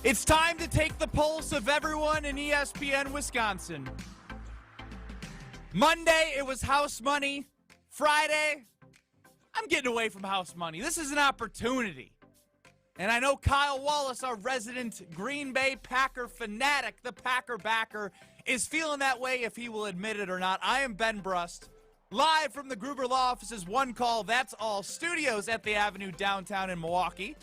It's time to take the pulse of everyone in ESPN Wisconsin. Monday, it was house money. Friday, I'm getting away from house money. This is an opportunity. And I know Kyle Wallace, our resident Green Bay Packer fanatic, the Packer backer, is feeling that way if he will admit it or not. I am Ben Brust, live from the Gruber Law Office's One Call, That's All studios at the Avenue downtown in Milwaukee.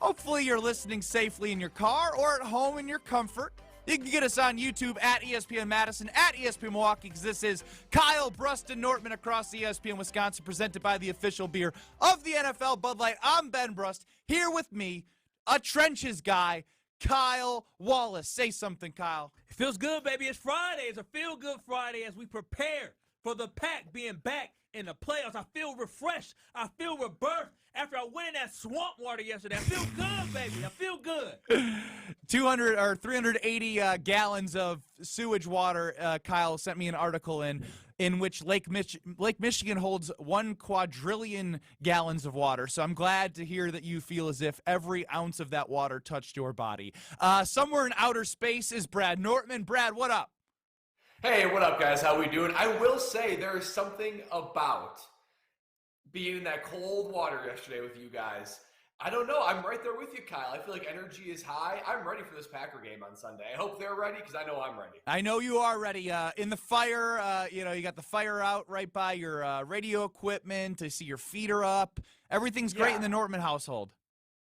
Hopefully you're listening safely in your car or at home in your comfort. You can get us on YouTube at ESPN Madison, at ESPN Milwaukee, because this is Kyle, Brust, and Nortman across ESPN Wisconsin, presented by the official beer of the NFL, Bud Light. I'm Ben Brust. Here with me, a trenches guy, Kyle Wallace. Say something, Kyle. It feels good, baby. It's Friday. It's a feel-good Friday as we prepare for the Pack being back in the playoffs. I feel refreshed. I feel rebirthed after I went in that swamp water yesterday. I feel good, baby. I feel good. 200 or 380 gallons of sewage water. Kyle sent me an article in which Lake Michigan holds 1 quadrillion gallons of water. So I'm glad to hear that you feel as if every ounce of that water touched your body. Somewhere in outer space is Brad Nortman. Brad, what up? Hey, what up, guys? How we doing? I will say there is something about being in that cold water yesterday with you guys. I don't know. I'm right there with you, Kyle. I feel like energy is high. I'm ready for this Packer game on Sunday. I hope they're ready because I know I'm ready. I know you are ready. In the fire, you got the fire out right by your radio equipment. I see your feet are up. Everything's great in the Nortman household.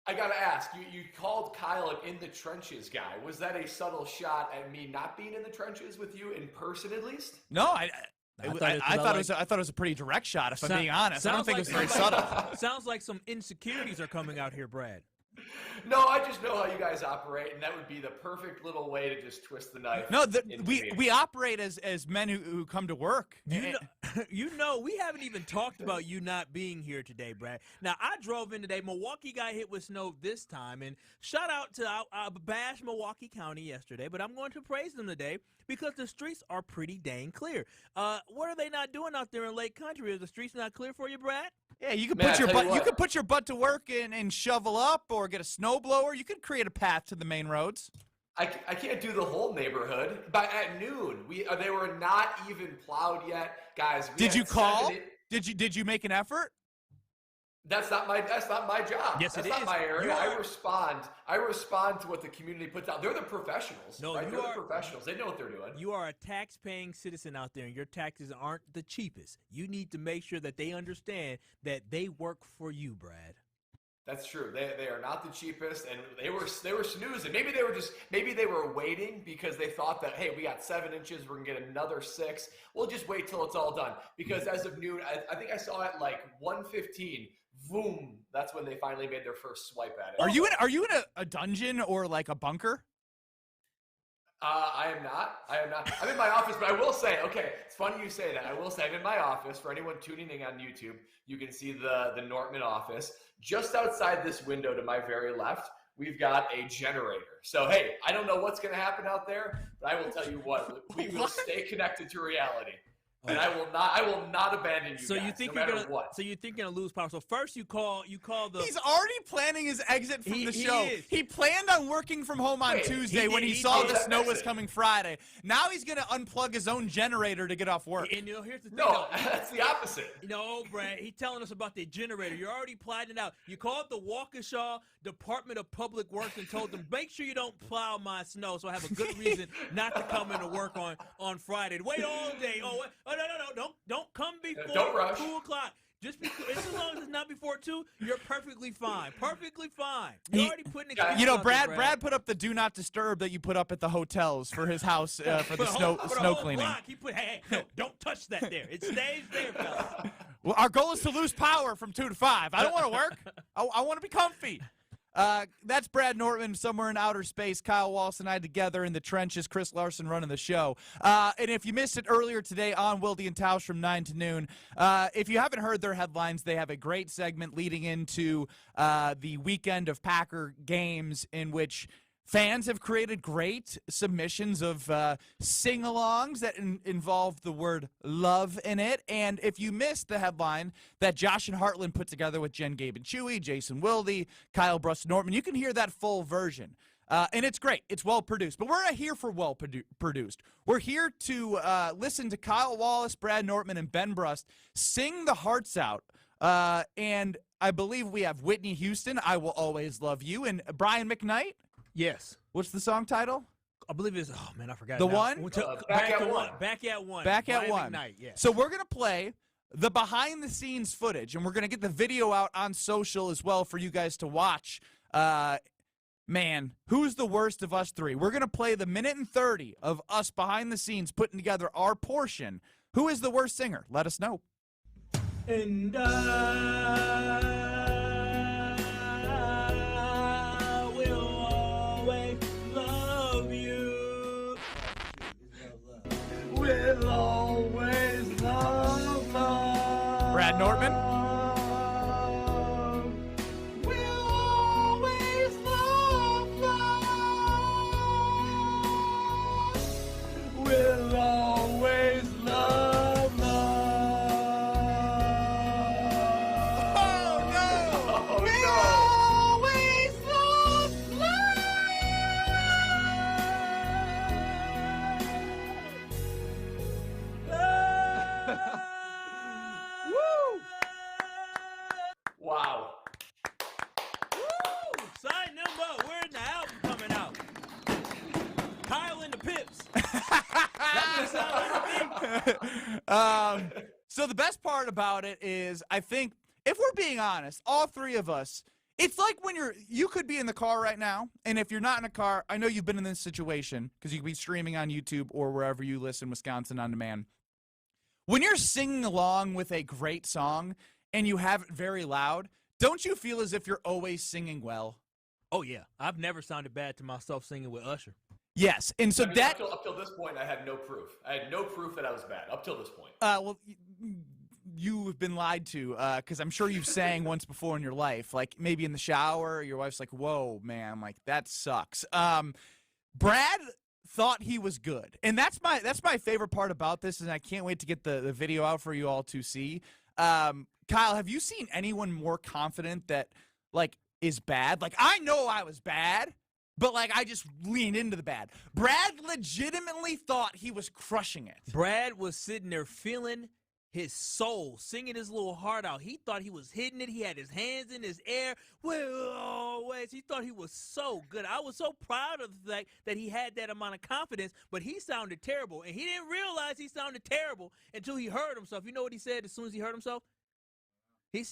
I got to ask, you called Kyle an in the trenches guy. Was that a subtle shot at me not being in the trenches with you in person at least? No, I thought it was a pretty direct shot, if I'm being honest. I don't think it was very subtle. Sounds like some insecurities are coming out here, Brad. No, I just know how you guys operate, and that would be the perfect little way to just twist the knife. No, we operate as men who come to work. You know, we haven't even talked about you not being here today, Brad. Now, I drove in today. Milwaukee got hit with snow this time, and shout out to bash Milwaukee County yesterday, but I'm going to praise them today because the streets are pretty dang clear. What are they not doing out there in Lake Country? Are the streets not clear for you, Brad? Yeah, you can put your butt to work and shovel up or get a snowblower. You could create a path to the main roads. I can't do the whole neighborhood. But at noon, they were not even plowed yet, guys. Did you call? Did you make an effort? That's not my job. Yes, that's it not is. my area. I respond to what the community puts out. They're the professionals. No, right? They're the professionals. They know what they're doing. You are a tax-paying citizen out there, and your taxes aren't the cheapest. You need to make sure that they understand that they work for you, Brad. That's true. They are not the cheapest, and they were snoozing. Maybe they were waiting because they thought that, hey, we got 7 inches, we're gonna get another 6. We'll just wait till it's all done. Because as of noon, I think I saw it like 1:15. Boom! That's when they finally made their first swipe at it. Are you in a dungeon or like a bunker? I am not. I'm in my office, but I will say, okay, it's funny you say that. I will say I'm in my office. For anyone tuning in on YouTube, you can see the Nortman office. Just outside this window to my very left, we've got a generator. So, hey, I don't know what's going to happen out there, but I will tell you what, we will stay connected to reality. And I will not abandon you guys, no matter what. So you think you're gonna lose power. So first you call the. He's already planning his exit from the show. He planned on working from home on Tuesday when he saw the snow was coming Friday. Now he's gonna unplug his own generator to get off work. And here's the thing. No, that's the opposite. No, Brad, he's telling us about the generator. You're already planning it out. You called the Waukesha Department of Public Works and told them, make sure you don't plow my snow, so I have a good reason not to come into work on Friday. Wait all day. No, don't come before 2 o'clock. Just because, as long as it's not before 2, you're perfectly fine. Perfectly fine. You're already putting it. Brad put up the do not disturb that you put up at the hotels for his house for the snow cleaning. He put, hey, no, don't touch that there. It stays there, fellas. Well, our goal is to lose power from 2 to 5. I don't want to work. I want to be comfy. That's Brad Nortman, somewhere in outer space. Kyle Wallace and I together in the trenches. Chris Larson running the show. And if you missed it earlier today on Wilde and Tausch from 9 to noon, if you haven't heard their headlines, they have a great segment leading into the weekend of Packer games in which fans have created great submissions of sing-alongs that involve the word love in it. And if you missed the headline that Josh and Heartland put together with Jen, Gabe, and Chewy, Jason Wilde, Kyle, Brust, Nortman, you can hear that full version. And it's great. It's well produced. But we're not here for well produced. We're here to listen to Kyle Wallace, Brad Nortman, and Ben Brust sing the hearts out. And I believe we have Whitney Houston, I Will Always Love You, and Brian McKnight. Yes. What's the song title? I believe it's, oh, man, I forgot. The now. one? Back at one. Back at one. Back at Brian one. McKnight, yes. So we're going to play the behind-the-scenes footage, and we're going to get the video out on social as well for you guys to watch. Man, who's the worst of us three? We're going to play the minute and 30 of us behind the scenes putting together our portion. Who is the worst singer? Let us know. And I will always love you. Will always love love. Brad Nortman? Will always love love. Will always love love. Oh, no! Oh, no. Always love love. Woo! Wow. Woo! Sign them up. We're in the album coming out. Kyle and the Pips. That just sound like me. So the best part about it is, I think, if we're being honest, all three of us, it's like when you could be in the car right now, and if you're not in a car, I know you've been in this situation, because you could be streaming on YouTube or wherever you listen, Wisconsin On Demand. When you're singing along with a great song, and you have it very loud, don't you feel as if you're always singing well? Oh, yeah. I've never sounded bad to myself singing with Usher. Yes, and so I mean, that... up till this point, I had no proof. I had no proof that I was bad up till this point. Well, you've been lied to, because I'm sure you've sang once before in your life, like maybe in the shower. Your wife's like, "Whoa, man, like that sucks." Brad thought he was good, and that's my favorite part about this, and I can't wait to get the video out for you all to see. Kyle, have you seen anyone more confident that like is bad? Like, I know I was bad, but like I just leaned into the bad. Brad legitimately thought he was crushing it. Brad was sitting there feeling his soul, singing his little heart out. He thought he was hitting it. He had his hands in his air. Will always. He thought he was so good. I was so proud of the fact that he had that amount of confidence, but he sounded terrible. And he didn't realize he sounded terrible until he heard himself. You know what he said as soon as he heard himself? He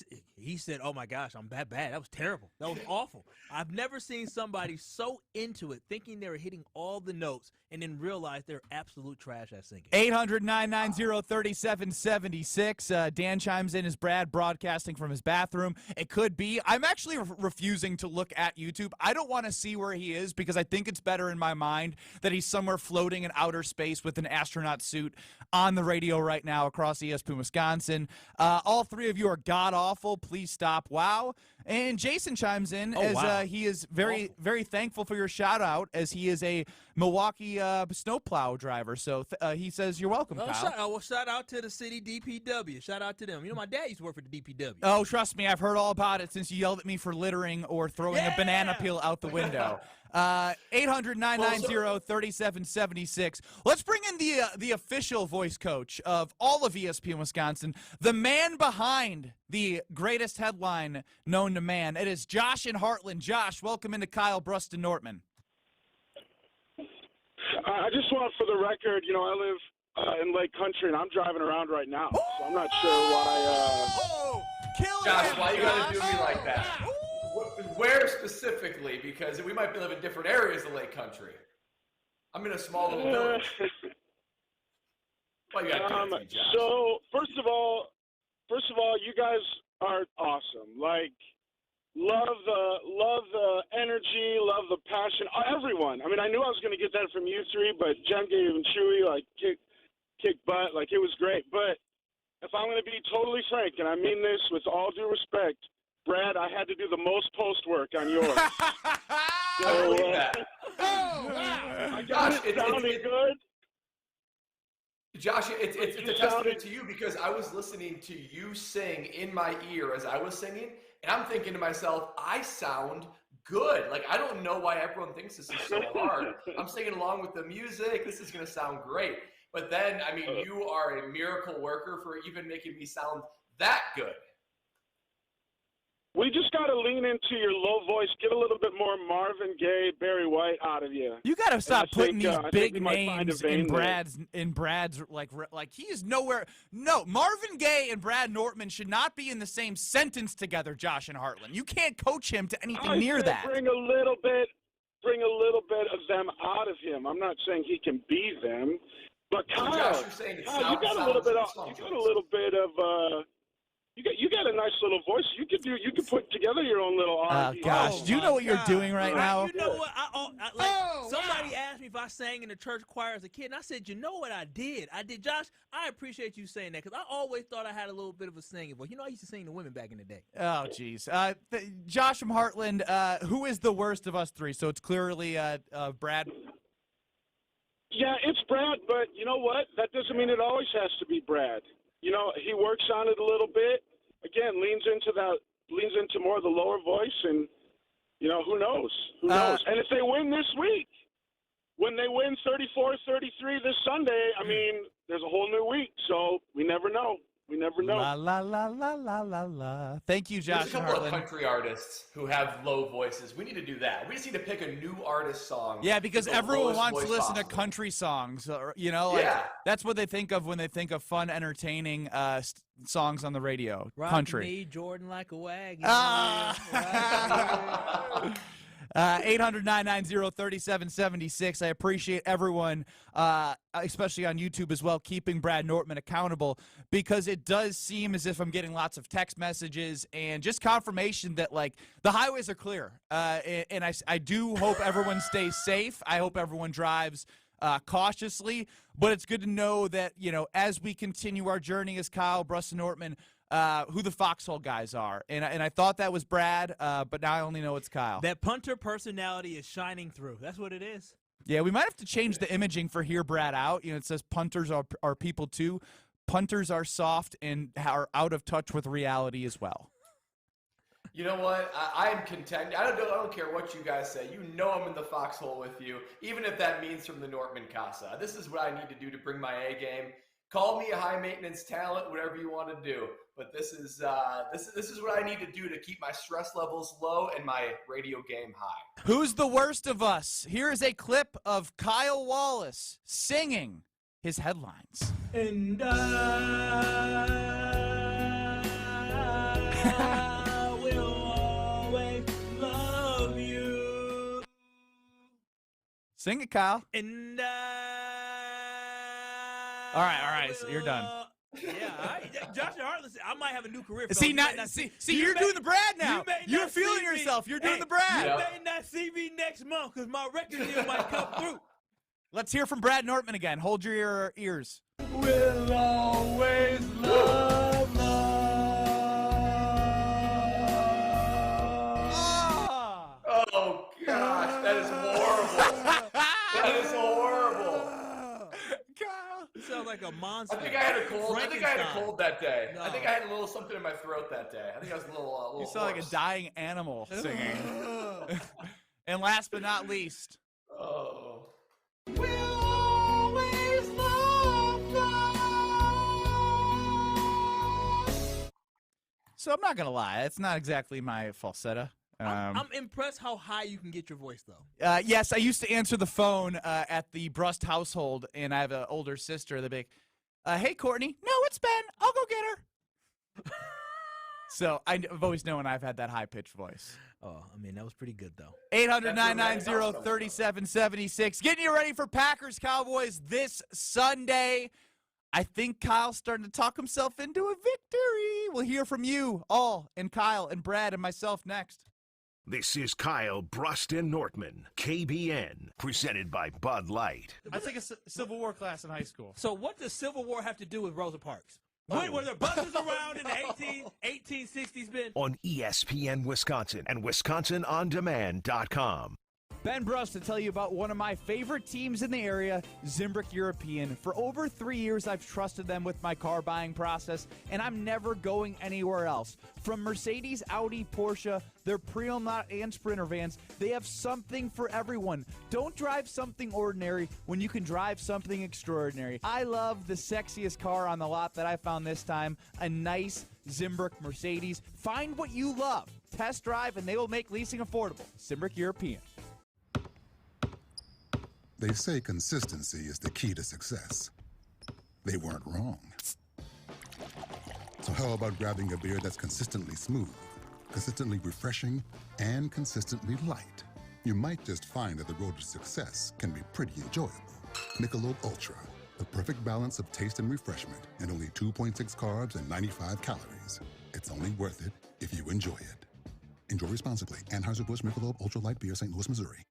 said, "Oh my gosh, I'm bad. That was terrible. That was awful." I've never seen somebody so into it, thinking they were hitting all the notes, and then realize they're absolute trash at singing. 800-990-3776. Dan chimes in as Brad broadcasting from his bathroom. It could be. I'm actually refusing to look at YouTube. I don't want to see where he is because I think it's better in my mind that he's somewhere floating in outer space with an astronaut suit on the radio right now across ESPN Wisconsin. All three of you are god-awful. Please stop. Wow. And Jason chimes in he is very, very thankful for your shout-out as he is a Milwaukee snowplow driver. So he says, "You're welcome, Kyle." Shout out to the city DPW. Shout out to them. You know, my dad used to work for the DPW. Oh, trust me, I've heard all about it since you yelled at me for littering or throwing a banana peel out the window. 800-990-3776. Let's bring in the official voice coach of all of ESPN Wisconsin, the man behind the greatest headline known to man. It is Josh in Heartland. Josh, welcome into Kyle, Brust, and Nortman. I just want, for the record, I live in Lake Country, and I'm driving around right now, so I'm not sure why. Josh, why you gotta do me like that? Where specifically? Because we might live in different areas of Lake Country. I'm in a small little village. Why you gotta do it to me, Josh? So, first of all, you guys are awesome. Like, love the energy, love the passion. Everyone. I mean, I knew I was going to get that from you three, but Jen gave and Chewy kick butt. Like, it was great. But if I'm going to be totally frank, and I mean this with all due respect, Brad, I had to do the most post work on yours. I believe that. I got it sounding good. Josh, it's a testament to you because I was listening to you sing in my ear as I was singing, and I'm thinking to myself, I sound good. Like, I don't know why everyone thinks this is so hard. I'm singing along with the music. This is going to sound great. But then, I mean, you are a miracle worker for even making me sound that good. We just got to lean into your low voice, get a little bit more Marvin Gaye, Barry White out of you. You got to stop putting these big might find a names vein in Brad's like he is nowhere. No, Marvin Gaye and Brad Nortman should not be in the same sentence together, Josh and Heartland. You can't coach him to anything near that. Bring a little bit of them out of him. I'm not saying he can be them, but Kyle, Josh, you're saying you got a little bit of You got a nice little voice. You could put together your own little R&B. Gosh, do you know what you're doing right now? You know what? Somebody asked me if I sang in the church choir as a kid, and I said, you know what I did? Josh, I appreciate you saying that because I always thought I had a little bit of a singing voice. You know, I used to sing to women back in the day. Oh, jeez. Josh from Heartland, who is the worst of us three? So it's clearly Brad. Yeah, it's Brad, but you know what? That doesn't mean it always has to be Brad. You know, he works on it a little bit. Again, leans into more of the lower voice, and you know, who knows? Who knows? And if they win this week, when they win 34-33 this Sunday, I mean, there's a whole new week, so we never know. We never know. La la la la la la la. Thank you, Josh. There's a couple of country artists who have low voices. We need to do that. We just need to pick a new artist song. Yeah, because everyone wants to listen to country songs. You know, like, that's what they think of when they think of fun, entertaining songs on the radio. Rock country. Me, Jordan like a wagon. 800-990-3776. I appreciate everyone, especially on YouTube as well, keeping Brad Nortman accountable, because it does seem as if I'm getting lots of text messages and just confirmation that, like, the highways are clear. And I do hope everyone stays safe. I hope everyone drives cautiously. But it's good to know that, you know, as we continue our journey as Kyle, Brust, and Nortman, who the foxhole guys are. And I thought that was Brad, but now I only know it's Kyle. That punter personality is shining through. That's what it is. Yeah, we might have to change the imaging for Hear Brad Out. You know, it says punters are people too. Punters are soft and are out of touch with reality as well. You know what? I am content. I don't care what you guys say. You know I'm in the foxhole with you, even if that means from the Nortman Casa. This is what I need to do to bring my A game. Call me a high maintenance talent, whatever you want to do. But this is what I need to do to keep my stress levels low and my radio game high. Who's the worst of us? Here is a clip of Kyle Wallace singing his headlines. And I will always love you. Sing it, Kyle. And all right. So you're done. Yeah, Josh and Heartless, I might have a new career. See, you're doing the Brad now. You're feeling yourself. You're doing the Brad. You may not see me next month because my record deal might come through. Let's hear from Brad Nortman again. Hold your ears. We'll always love. Oh, gosh, that is horrible. That is horrible. Kyle. Sounds like a monster. I think I had a cold. That day. No. I think I had a little something in my throat that day. I think I was a little. You sound like a dying animal singing. And last but not least. Oh. We'll always love you. So I'm not gonna lie, it's not exactly my falsetto. I'm impressed how high you can get your voice, though. Yes, I used to answer the phone at the Brust household, and I have an older sister. They'd be like, hey, Courtney. No, it's Ben. I'll go get her. So I've always known I've had that high-pitched voice. Oh, I mean, that was pretty good, though. 800-990-3776. Getting you ready for Packers-Cowboys this Sunday. I think Kyle's starting to talk himself into a victory. We'll hear from you all, and Kyle and Brad and myself next. This is Kyle, Brust, and Nortman, KBN, presented by Bud Light. I took a Civil War class in high school. So what does Civil War have to do with Rosa Parks? Were there buses around in the 1860s, Ben? On ESPN Wisconsin and WisconsinOnDemand.com. Ben Brust to tell you about one of my favorite teams in the area, Zimbrick European. For over 3 years, I've trusted them with my car buying process, and I'm never going anywhere else. From Mercedes, Audi, Porsche, their pre-owned and Sprinter vans, they have something for everyone. Don't drive something ordinary when you can drive something extraordinary. I love the sexiest car on the lot that I found this time, a nice Zimbrick Mercedes. Find what you love. Test drive, and they will make leasing affordable. Zimbrick European. They say consistency is the key to success. They weren't wrong. So how about grabbing a beer that's consistently smooth, consistently refreshing, and consistently light? You might just find that the road to success can be pretty enjoyable. Michelob Ultra, the perfect balance of taste and refreshment, and only 2.6 carbs and 95 calories. It's only worth it if you enjoy it. Enjoy responsibly. Anheuser-Busch Michelob Ultra Light Beer, St. Louis, Missouri.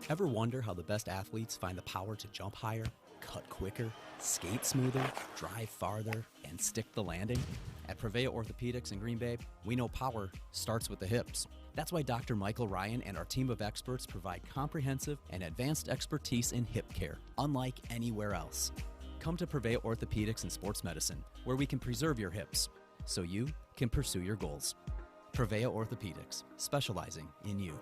Ever wonder how the best athletes find the power to jump higher, cut quicker, skate smoother, drive farther, and stick the landing? At Prevea Orthopedics in Green Bay, we know power starts with the hips. That's why Dr. Michael Ryan and our team of experts provide comprehensive and advanced expertise in hip care, unlike anywhere else. Come to Prevea Orthopedics and Sports Medicine, where we can preserve your hips so you can pursue your goals. Prevea Orthopedics, specializing in you.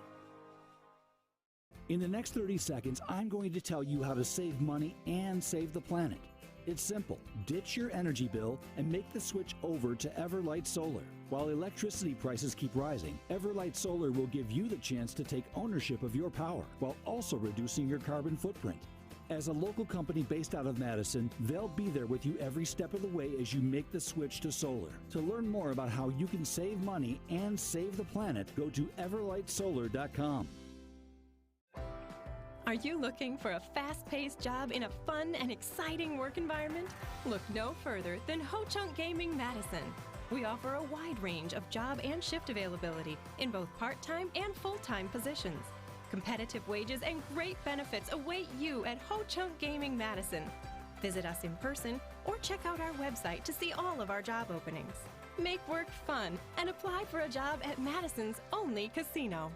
In the next 30 seconds, I'm going to tell you how to save money and save the planet. It's simple. Ditch your energy bill and make the switch over to Everlight Solar. While electricity prices keep rising, Everlight Solar will give you the chance to take ownership of your power while also reducing your carbon footprint. As a local company based out of Madison, they'll be there with you every step of the way as you make the switch to solar. To learn more about how you can save money and save the planet, go to everlightsolar.com. Are you looking for a fast-paced job in a fun and exciting work environment? Look no further than Ho Chunk Gaming Madison. We offer a wide range of job and shift availability in both part-time and full-time positions. Competitive wages and great benefits await you at Ho Chunk Gaming Madison. Visit us in person or check out our website to see all of our job openings. Make work fun and apply for a job at Madison's only casino.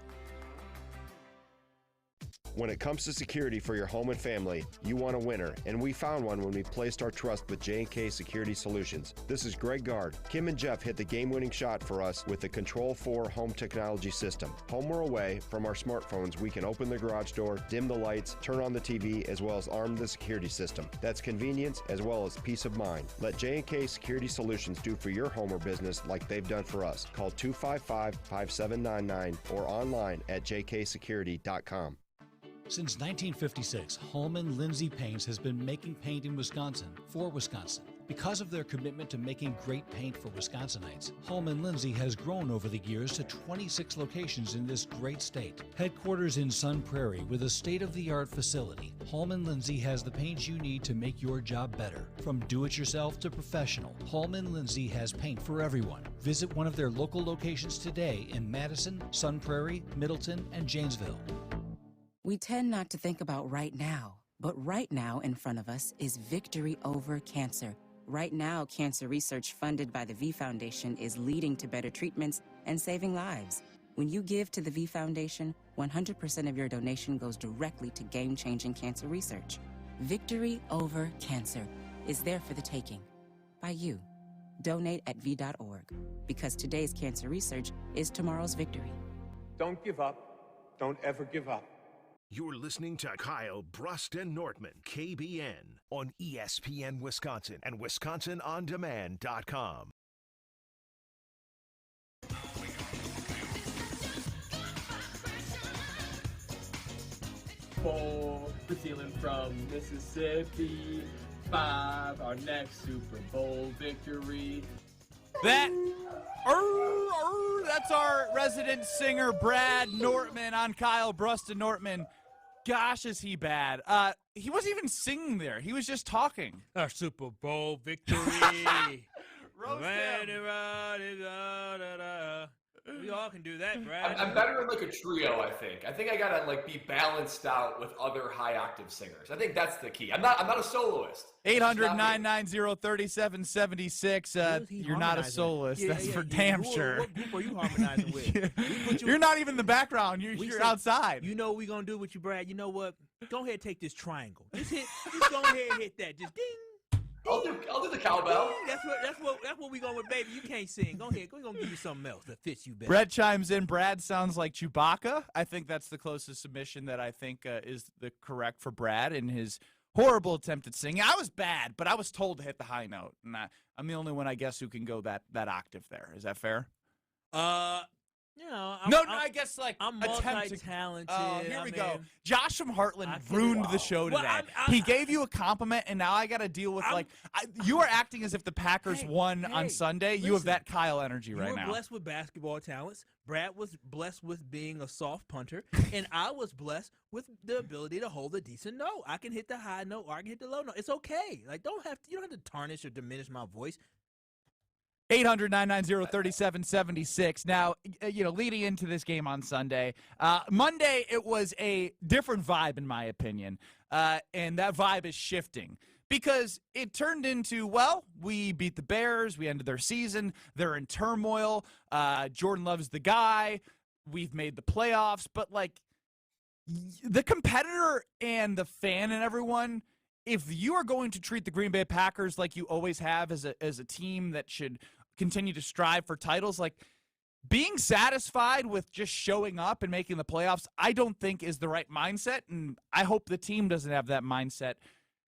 When it comes to security for your home and family, you want a winner, and we found one when we placed our trust with J&K Security Solutions. This is Greg Gard. Kim and Jeff hit the game-winning shot for us with the Control 4 home technology system. Home or away, from our smartphones, we can open the garage door, dim the lights, turn on the TV, as well as arm the security system. That's convenience as well as peace of mind. Let J&K Security Solutions do for your home or business like they've done for us. Call 255-5799 or online at jksecurity.com. Since 1956, Holman Lindsay Paints has been making paint in Wisconsin for Wisconsin. Because of their commitment to making great paint for Wisconsinites, Holman Lindsay has grown over the years to 26 locations in this great state. Headquarters in Sun Prairie with a state-of-the-art facility, Holman Lindsay has the paint you need to make your job better. From do-it-yourself to professional, Holman Lindsay has paint for everyone. Visit one of their local locations today in Madison, Sun Prairie, Middleton, and Janesville. We tend not to think about right now, but right now in front of us is victory over cancer. Right now, cancer research funded by the V Foundation is leading to better treatments and saving lives. When you give to the V Foundation, 100% of your donation goes directly to game-changing cancer research. Victory over cancer is there for the taking by you. Donate at V.org, because today's cancer research is tomorrow's victory. Don't give up. Don't ever give up. You're listening to Kyle, Brust, and Nortman, KBN, on ESPN Wisconsin and WisconsinOnDemand.com. For the ceiling from Mississippi, 5, our next Super Bowl victory. That's our resident singer, Brad Nortman, on Kyle, Brust, and Nortman. Gosh, is he bad. He wasn't even singing there. He was just talking. Our Super Bowl victory. Roast him. We all can do that, Brad. I'm better in like a trio, I think. I think I gotta like be balanced out with other high octave singers. I think that's the key. I'm not a soloist. 800-990-3776. You're not a soloist. That's for damn sure. What group are you harmonizing with? You're not even the background. You're outside. You know what we gonna do with you, Brad? You know what? Go ahead and take this triangle. Just go ahead and hit that. Just ding. I'll do the cowbell. That's what we going with, baby. You can't sing. Go ahead. We're gonna give you something else that fits you better. Brett chimes in. Brad sounds like Chewbacca. I think that's the closest submission that I think is the correct for Brad in his horrible attempt at singing. I was bad, but I was told to hit the high note, and I'm the only one, I guess, who can go that octave there. Is that fair? I guess like I'm multi-talented. Here we go. Josh from Heartland ruined the show today. He gave you a compliment, and now I got to deal with you are acting as if the Packers won on Sunday. Listen, you have that Kyle energy right now. You were blessed with basketball talents. Brad was blessed with being a soft punter, and I was blessed with the ability to hold a decent note. I can hit the high note or I can hit the low note. It's okay. Like you don't have to tarnish or diminish my voice. 800-990-3776. Now, leading into this game on Sunday, Monday, it was a different vibe, in my opinion, and that vibe is shifting because it turned into, we beat the Bears, we ended their season, they're in turmoil, Jordan Love's the guy, we've made the playoffs, but, the competitor and the fan and everyone, if you are going to treat the Green Bay Packers like you always have as a team that should continue to strive for titles, being satisfied with just showing up and making the playoffs, I don't think is the right mindset, and I hope the team doesn't have that mindset.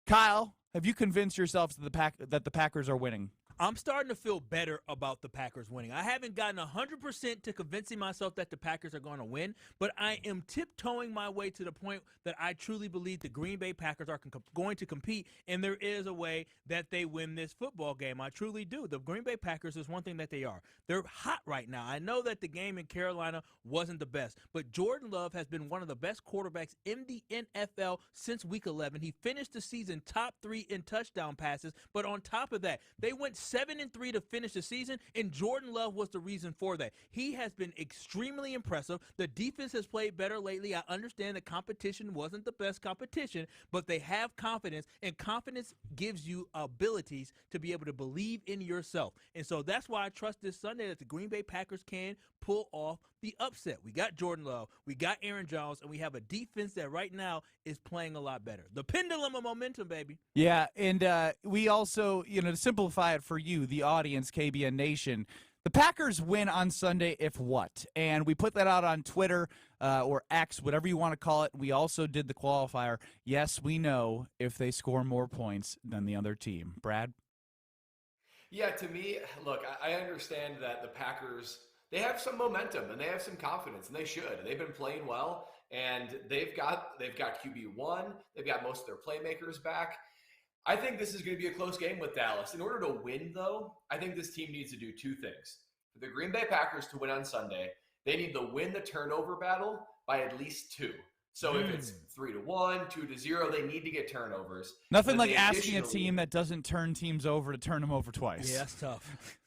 Kyle, have you convinced yourself that the Packers are winning? I'm starting to feel better about the Packers winning. I haven't gotten 100% to convincing myself that the Packers are going to win, but I am tiptoeing my way to the point that I truly believe the Green Bay Packers are going to compete, and there is a way that they win this football game. I truly do. The Green Bay Packers is one thing that they are. They're hot right now. I know that the game in Carolina wasn't the best, but Jordan Love has been one of the best quarterbacks in the NFL since Week 11. He finished the season top 3 in touchdown passes, but on top of that, they went 7-3 to finish the season, and Jordan Love was the reason for that. He has been extremely impressive. The defense has played better lately. I understand the competition wasn't the best competition, but they have confidence, and confidence gives you abilities to be able to believe in yourself. And so that's why I trust this Sunday that the Green Bay Packers can pull off the upset. We got Jordan Love, we got Aaron Jones, and we have a defense that right now is playing a lot better. The pendulum of momentum, baby. Yeah, and we also, to simplify it for you, the audience, KBN Nation, the Packers win on Sunday if what? And we put that out on Twitter or X, whatever you want to call it. We also did the qualifier. Yes, we know if they score more points than the other team. Brad? Yeah, to me, look, I understand that the Packers, they have some momentum and they have some confidence, and they should. They've been playing well, and they've got QB1. They've got most of their playmakers back. I think this is going to be a close game with Dallas. In order to win, though, I think this team needs to do two things. For the Green Bay Packers to win on Sunday, they need to win the turnover battle by at least 2. So if it's 3-1, 2-0, they need to get turnovers. Nothing like asking a team that doesn't turn teams over to turn them over twice. Yeah, that's tough.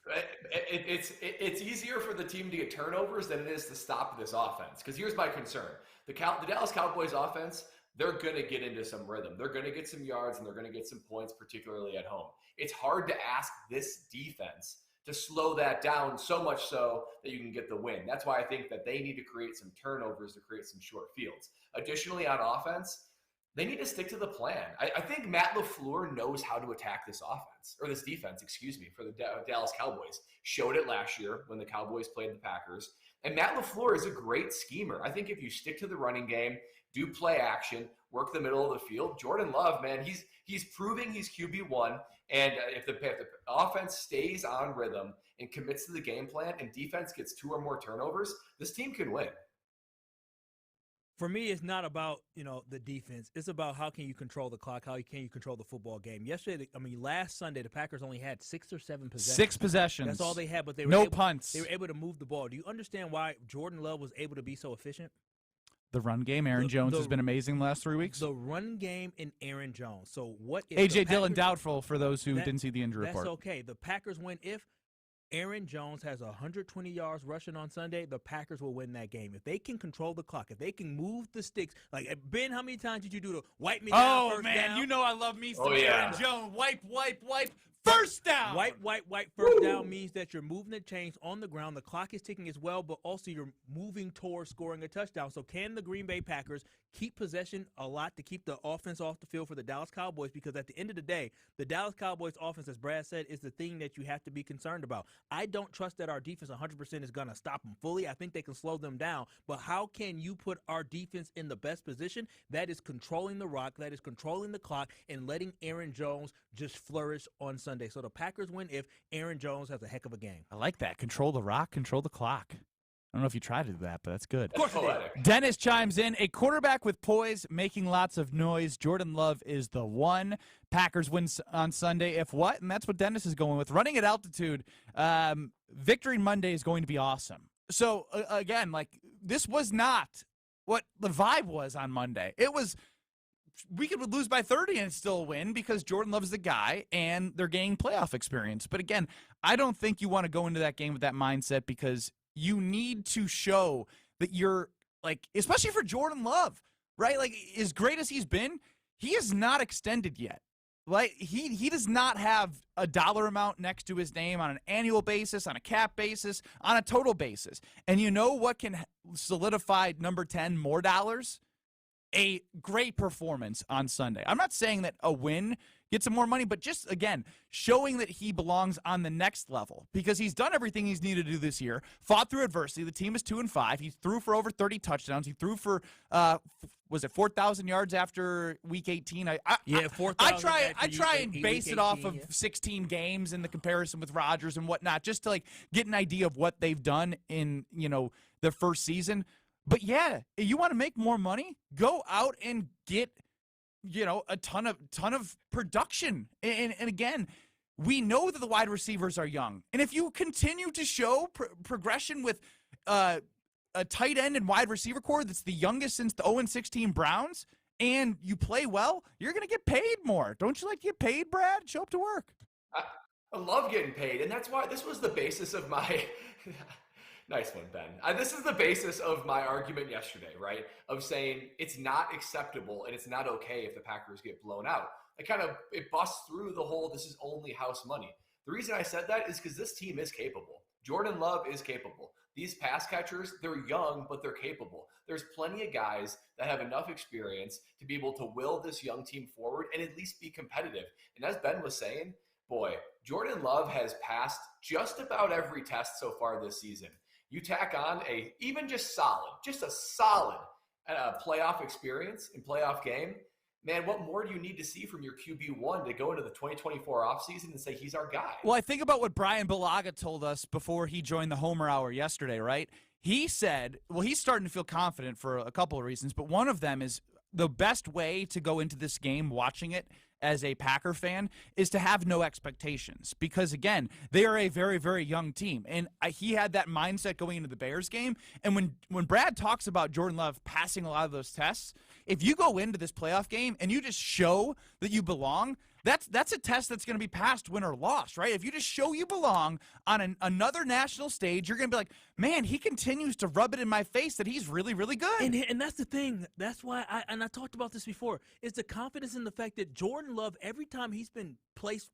It's easier for the team to get turnovers than it is to stop this offense. Because here's my concern. The Dallas Cowboys offense, they're going to get into some rhythm. They're going to get some yards, and they're going to get some points, particularly at home. It's hard to ask this defense to slow that down so much so that you can get the win. That's why I think that they need to create some turnovers to create some short fields. Additionally, on offense, they need to stick to the plan. I think Matt LaFleur knows how to attack this offense, or this defense, for the Dallas Cowboys. Showed it last year when the Cowboys played the Packers. And Matt LaFleur is a great schemer. I think if you stick to the running game, do play action, work the middle of the field, Jordan Love, man, he's proving he's QB1. And if the offense stays on rhythm and commits to the game plan and defense gets 2 or more turnovers, this team can win. For me, it's not about, the defense. It's about how can you control the clock, how can you control the football game. Last Sunday, the Packers only had 6 or 7 possessions. 6 possessions. That's all they had, but they were no punts. They were able to move the ball. Do you understand why Jordan Love was able to be so efficient? The run game, Aaron Jones has been amazing the last 3 weeks. The run game and Aaron Jones. So what if A.J. Dillon doubtful for those who didn't see the injury report. That's okay. The Packers win if Aaron Jones has 120 yards rushing on Sunday, the Packers will win that game. If they can control the clock, if they can move the sticks, like Ben, how many times did you do the wipe me down first down? Oh, man, you know I love me some Aaron Jones. Wipe, first down. Wipe, first down means that you're moving the chains on the ground. The clock is ticking as well, but also you're moving towards scoring a touchdown. So can the Green Bay Packers keep possession a lot to keep the offense off the field for the Dallas Cowboys? Because at the end of the day, the Dallas Cowboys offense, as Brad said, is the thing that you have to be concerned about. I don't trust that our defense 100% is going to stop them fully. I think they can slow them down. But how can you put our defense in the best position? That is controlling the rock, that is controlling the clock, and letting Aaron Jones just flourish on Sunday. So the Packers win if Aaron Jones has a heck of a game. I like that. Control the rock, control the clock. I don't know if you tried to do that, but that's good. Of course it did. Dennis chimes in. A quarterback with poise, making lots of noise. Jordan Love is the one. Packers win on Sunday. If what? And that's what Dennis is going with. Running at altitude, Victory Monday is going to be awesome. So, again, this was not what the vibe was on Monday. It was, we could lose by 30 and still win because Jordan Love's the guy and they're gaining playoff experience. But, again, I don't think you want to go into that game with that mindset because you need to show that you're, especially for Jordan Love, right? As great as he's been, he is not extended yet. He does not have a dollar amount next to his name on an annual basis, on a cap basis, on a total basis. And you know what can solidify number 10 more dollars? A great performance on Sunday. I'm not saying that a win gets him more money, but just, again, showing that he belongs on the next level because he's done everything he's needed to do this year, fought through adversity. The team is 2-5. He threw for over 30 touchdowns. He threw for, 4,000 yards after Week 18? 4,000. I try and base it off of 16 games in the comparison with Rodgers and whatnot, just to, get an idea of what they've done in, the first season. But, yeah, if you want to make more money, go out and get – a ton of production. And again, we know that the wide receivers are young. And if you continue to show progression with a tight end and wide receiver core that's the youngest since the 0-16 Browns, and you play well, you're going to get paid more. Don't you like to get paid, Brad? Show up to work. I love getting paid, and that's why this was the basis of my nice one, Ben. This is the basis of my argument yesterday, right? Of saying it's not acceptable and it's not okay if the Packers get blown out. It busts through the whole this is only house money. The reason I said that is because this team is capable. Jordan Love is capable. These pass catchers, they're young, but they're capable. There's plenty of guys that have enough experience to be able to will this young team forward and at least be competitive. And as Ben was saying, boy, Jordan Love has passed just about every test so far this season. You tack on a solid playoff experience and playoff game. Man, what more do you need to see from your QB1 to go into the 2024 offseason and say he's our guy? Well, I think about what Brian Balaga told us before he joined the Homer Hour yesterday, right? He said, he's starting to feel confident for a couple of reasons, but one of them is the best way to go into this game watching it as a Packer fan is to have no expectations because, again, they are a very, very young team. And he had that mindset going into the Bears game. And when Brad talks about Jordan Love passing a lot of those tests, if you go into this playoff game and you just show that you belong, that's a test that's going to be passed, win or lost, right? If you just show you belong on another national stage, you're going to be like, man, he continues to rub it in my face that he's really, really good. And that's the thing. That's why I talked about this before, is the confidence in the fact that Jordan Love, every time he's been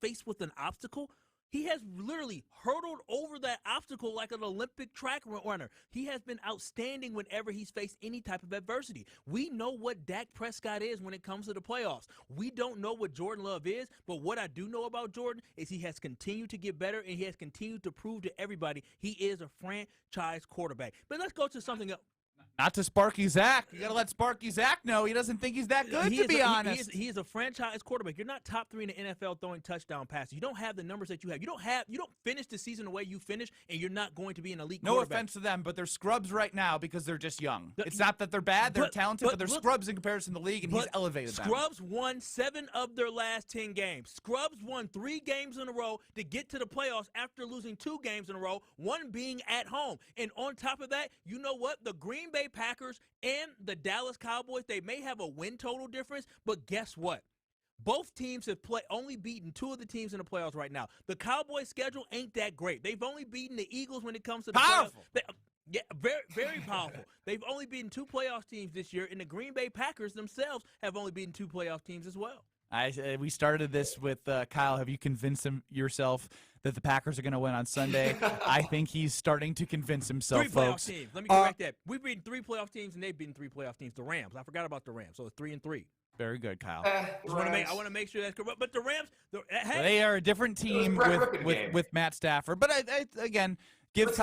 faced with an obstacle, he has literally hurdled over that obstacle like an Olympic track runner. He has been outstanding whenever he's faced any type of adversity. We know what Dak Prescott is when it comes to the playoffs. We don't know what Jordan Love is, but what I do know about Jordan is he has continued to get better, and he has continued to prove to everybody he is a franchise quarterback. But let's go to something else. Not to Sparky Zach. You got to let Sparky Zach know he doesn't think he's that good, to be honest. He is a franchise quarterback. You're not top 3 in the NFL throwing touchdown passes. You don't have the numbers that you have. You don't finish the season the way you finish, and you're not going to be an elite quarterback. No offense to them, but they're scrubs right now because they're just young. It's not that they're bad. They're talented, but they're scrubs in comparison to the league, and he's elevated them. Scrubs won 7 of their last 10 games. Scrubs won 3 games in a row to get to the playoffs after losing 2 games in a row, one being at home. And on top of that, you know what? The Green Bay Packers and the Dallas Cowboys, they may have a win total difference, but guess what? Both teams have only beaten two of the teams in the playoffs right now. The Cowboys' schedule ain't that great. They've only beaten the Eagles when it comes to the Powerful. playoffs. Yeah, very, very powerful. They've only beaten two playoff teams this year, and the Green Bay Packers themselves have only beaten two playoff teams as well. We started this with Kyle. Have you convinced yourself that the Packers are going to win on Sunday? I think he's starting to convince himself, Three folks. playoff teams. Let me correct that. We've beaten three playoff teams, and they've beaten three playoff teams. The Rams. I forgot about the Rams. So it's 3-3. Very good, Kyle. I want to make sure that's correct. But the Rams, hey, They are a different team with Matt Stafford. But again, give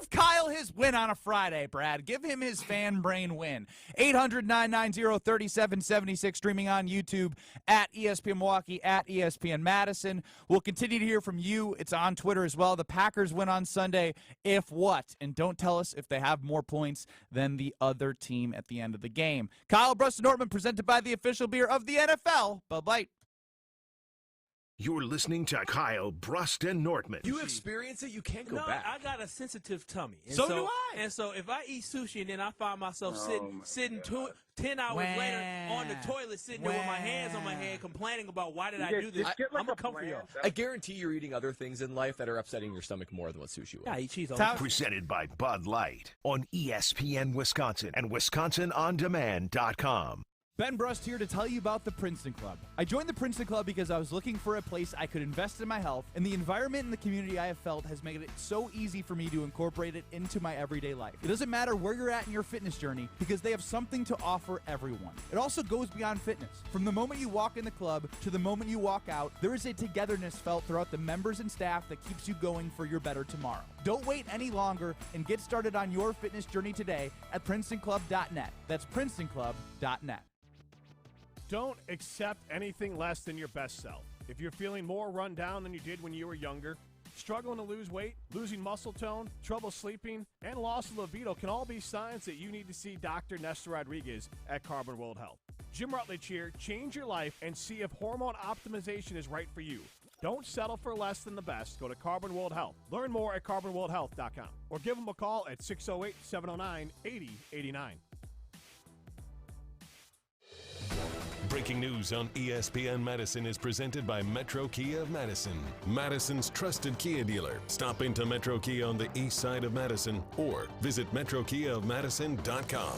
Kyle his win on a Friday, Brad. Give him his fan brain win. 800-990-3776, streaming on YouTube at ESPN Milwaukee, at ESPN Madison. We'll continue to hear from you. It's on Twitter as well. The Packers win on Sunday. If what? And don't tell us if they have more points than the other team at the end of the game. Kyle, Brust, and Nortman, presented by the official beer of the NFL, Bud Light. You're listening to Kyle, Brust, and Nortman. You experience it, you can't go back. I got a sensitive tummy. And so do I. And so if I eat sushi and then I find myself sitting 10 hours later on the toilet, sitting there with my hands on my head, complaining about why did I do this, I'm going to come for y'all. I guarantee you're eating other things in life that are upsetting your stomach more than what sushi will. I eat cheese all the time. Presented by Bud Light on ESPN Wisconsin and WisconsinOnDemand.com. Ben Brust here to tell you about the Princeton Club. I joined the Princeton Club because I was looking for a place I could invest in my health, and the environment and the community I have felt has made it so easy for me to incorporate it into my everyday life. It doesn't matter where you're at in your fitness journey because they have something to offer everyone. It also goes beyond fitness. From the moment you walk in the club to the moment you walk out, there is a togetherness felt throughout the members and staff that keeps you going for your better tomorrow. Don't wait any longer and get started on your fitness journey today at PrincetonClub.net. That's PrincetonClub.net. Don't accept anything less than your best self. If you're feeling more run down than you did when you were younger, struggling to lose weight, losing muscle tone, trouble sleeping, and loss of libido can all be signs that you need to see Dr. Nestor Rodriguez at Carbon World Health. Jim Rutledge here. Change your life and see if hormone optimization is right for you. Don't settle for less than the best. Go to Carbon World Health. Learn more at carbonworldhealth.com or give them a call at 608-709-8089. Breaking news on ESPN Madison is presented by Metro Kia of Madison, Madison's trusted Kia dealer. Stop into Metro Kia on the east side of Madison or visit metrokiaofmadison.com.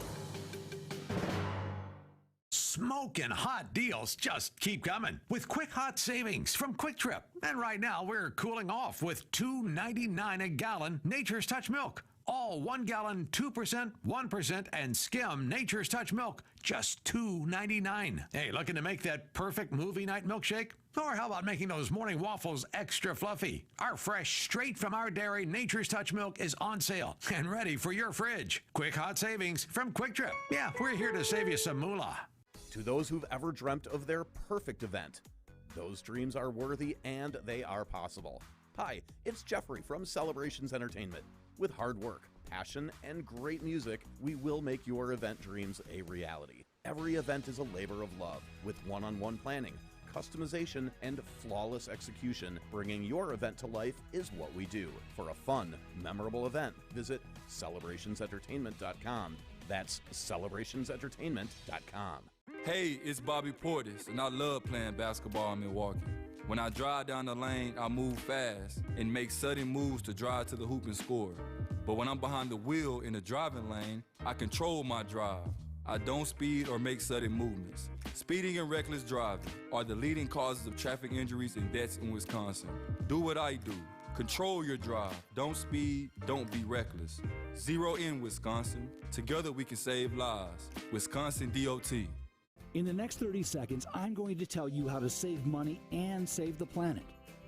Smoking hot deals just keep coming with quick hot savings from Quick Trip. And right now we're cooling off with $2.99 a gallon Nature's Touch milk. All 1 gallon, 2%, 1%, and skim Nature's Touch milk, just $2.99. Hey, looking to make that perfect movie night milkshake? Or how about making those morning waffles extra fluffy? Our fresh, straight from our dairy Nature's Touch milk is on sale and ready for your fridge. Quick hot savings from Quick Trip. Yeah, we're here to save you some moolah. To those who've ever dreamt of their perfect event, those dreams are worthy and they are possible. Hi, it's Jeffrey from Celebrations Entertainment. With hard work, passion, and great music, we will make your event dreams a reality. Every event is a labor of love, with one-on-one planning, customization, and flawless execution. Bringing your event to life is what we do. For a fun, memorable event, visit celebrationsentertainment.com. That's celebrationsentertainment.com. Hey, it's Bobby Portis, and I love playing basketball in Milwaukee. When I drive down the lane, I move fast and make sudden moves to drive to the hoop and score. But when I'm behind the wheel in the driving lane, I control my drive. I don't speed or make sudden movements. Speeding and reckless driving are the leading causes of traffic injuries and deaths in Wisconsin. Do what I do. Control your drive. Don't speed. Don't be reckless. Zero in Wisconsin. Together we can save lives. Wisconsin DOT. In the next 30 seconds, I'm going to tell you how to save money and save the planet.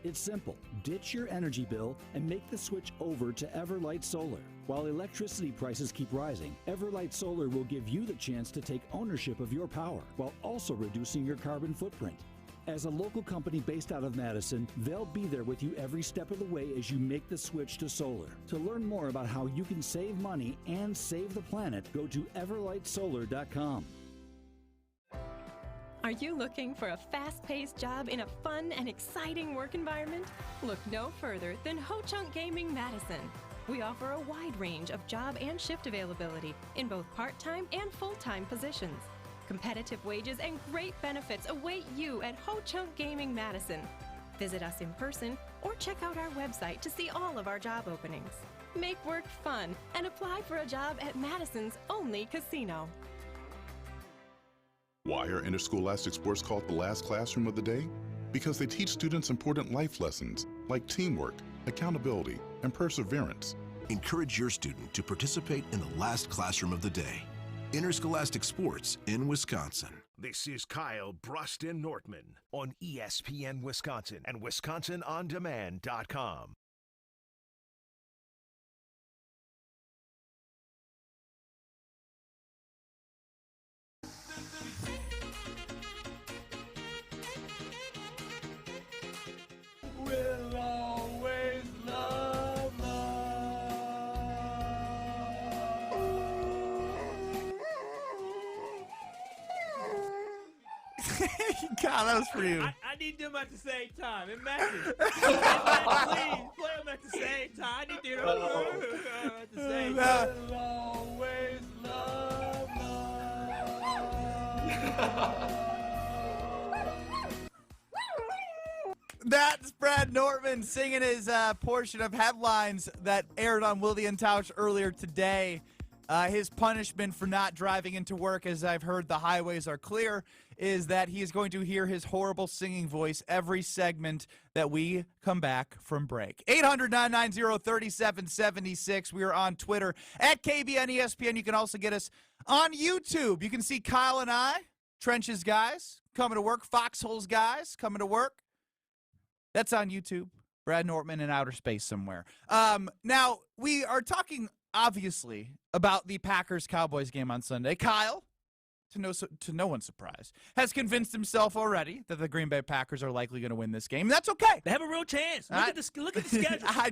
It's simple. Ditch your energy bill and make the switch over to Everlight Solar. While electricity prices keep rising, Everlight Solar will give you the chance to take ownership of your power while also reducing your carbon footprint. As a local company based out of Madison, they'll be there with you every step of the way as you make the switch to solar. To learn more about how you can save money and save the planet, go to everlightsolar.com. Are you looking for a fast-paced job in a fun and exciting work environment? Look no further than Ho-Chunk Gaming Madison. We offer a wide range of job and shift availability in both part-time and full-time positions. Competitive wages and great benefits await you at Ho Chunk Gaming Madison. Visit us in person or check out our website to see all of our job openings. Make work fun and apply for a job at Madison's only casino. Why are interscholastic sports called the last classroom of the day? Because they teach students important life lessons like teamwork, accountability, and perseverance. Encourage your student to participate in the last classroom of the day. Interscholastic sports in Wisconsin. This is Kyle, Brust, and Nortman on ESPN Wisconsin and WisconsinOnDemand.com. We'll always love, God, that was for you. I need them at the same time. It matches. Please play them at the same time. I need them at the same time. We'll always love. That's Brad Nortman singing his portion of headlines that aired on Willie and Tausch earlier today. His punishment for not driving into work, as I've heard the highways are clear, is that he is going to hear his horrible singing voice every segment that we come back from break. 800-990-3776. We are on Twitter at KBN ESPN. You can also get us on YouTube. You can see Kyle and I, Trenches guys, coming to work, Foxholes guys coming to work. That's on YouTube. Brad Nortman in outer space somewhere. Now, we are talking, obviously, about the Packers-Cowboys game on Sunday. Kyle, to no one's surprise, has convinced himself already that the Green Bay Packers are likely going to win this game. That's okay. They have a real chance. Look at the schedule. I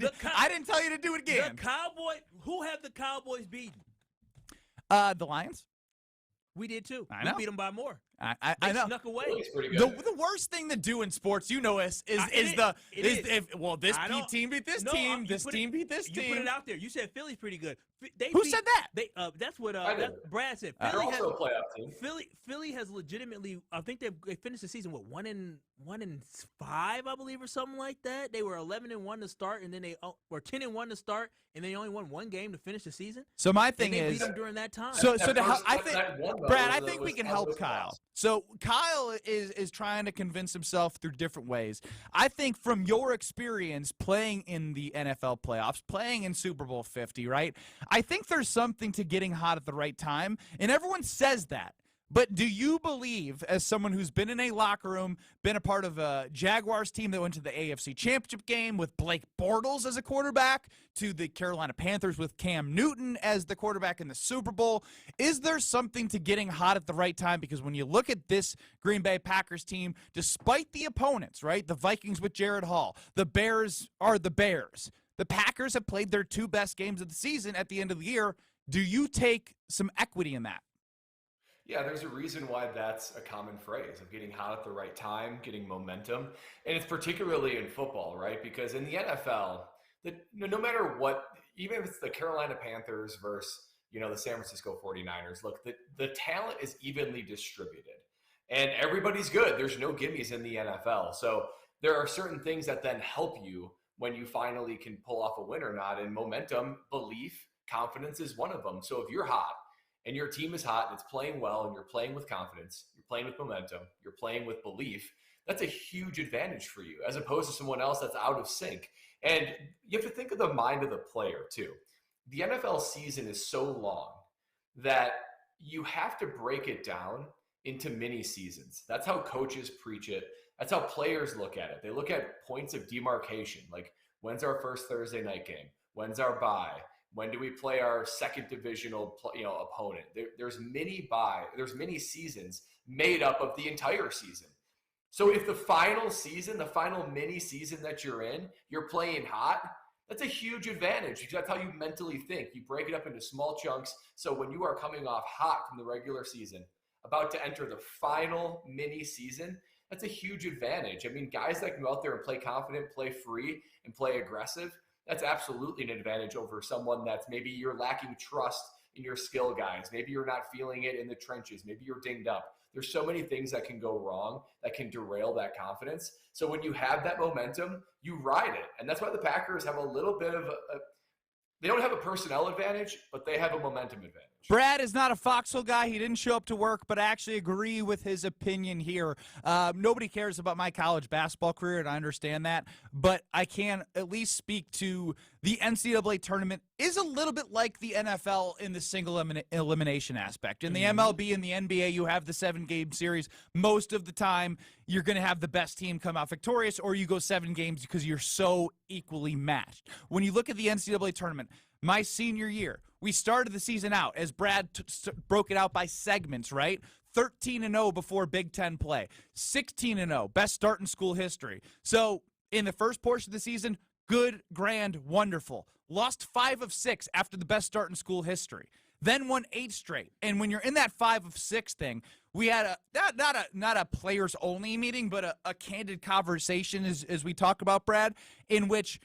didn't tell you to do it again. The Cowboys. Who have the Cowboys beaten? The Lions. We did too. I know. We beat them by more. I They know. snuck away. The worst thing to do in sports, you know, is this team beat this team, this team beat this team. You put it out there. You said Philly's pretty good. Who said that? That's what Brad said. They're also a playoff team. Philly has legitimately. I think they finished the season with 1-5, I believe, or something like that. They were 11-1 to start, and then they were 10-1 to start, and they only won one game to finish the season. So my thing and they is, beat them during that time. Brad, I think we can help Kyle. So Kyle is trying to convince himself through different ways. I think from your experience playing in the NFL playoffs, playing in Super Bowl 50, right? I think there's something to getting hot at the right time, and everyone says that. But do you believe, as someone who's been in a locker room, been a part of a Jaguars team that went to the AFC Championship game with Blake Bortles as a quarterback, to the Carolina Panthers with Cam Newton as the quarterback in the Super Bowl, is there something to getting hot at the right time? Because when you look at this Green Bay Packers team, despite the opponents, right, the Vikings with Jared Hall, the Bears are the Bears. The Packers have played their two best games of the season at the end of the year. Do you take some equity in that? Yeah, there's a reason why that's a common phrase of getting hot at the right time, getting momentum. And it's particularly in football, right? Because in the NFL, no matter what, even if it's the Carolina Panthers versus, the San Francisco 49ers, look, the talent is evenly distributed and everybody's good. There's no gimmies in the NFL. So there are certain things that then help you when you finally can pull off a win or not. And momentum, belief, confidence is one of them. So if you're hot, and your team is hot and it's playing well and you're playing with confidence, you're playing with momentum, you're playing with belief, that's a huge advantage for you as opposed to someone else that's out of sync. And you have to think of the mind of the player too. The NFL season is so long that you have to break it down into mini seasons. That's how coaches preach it. That's how players look at it. They look at points of demarcation, like when's our first Thursday night game? When's our bye? When do we play our second divisional, opponent? There's many seasons made up of the entire season. So if the final season, the final mini season that you're in, you're playing hot, that's a huge advantage. That's how you mentally think. You break it up into small chunks. So when you are coming off hot from the regular season, about to enter the final mini season, that's a huge advantage. I mean, guys that can go out there and play confident, play free, and play aggressive, that's absolutely an advantage over someone that's maybe you're lacking trust, in your skill guys. Maybe you're not feeling it in the trenches. Maybe you're dinged up. There's so many things that can go wrong that can derail that confidence. So when you have that momentum, you ride it. And that's why the Packers have a little bit of they don't have a personnel advantage, but they have a momentum advantage. Brad is not a foxhole guy. He didn't show up to work, but I actually agree with his opinion here. Nobody cares about my college basketball career, and I understand that, but I can at least speak to the NCAA tournament is a little bit like the NFL in the single elimination aspect. In the MLB and the NBA, you have the 7-game series. Most of the time, you're going to have the best team come out victorious, or you go 7 games because you're so equally matched. When you look at the NCAA tournament, my senior year, we started the season out, as Brad broke it out by segments, right? 13-0 before Big Ten play. 16-0, best start in school history. So in the first portion of the season, good, grand, wonderful. Lost 5 of 6 after the best start in school history. Then won 8 straight. And when you're in that 5 of 6 thing, we had not a players only meeting, but a candid conversation as we talk about, Brad, in which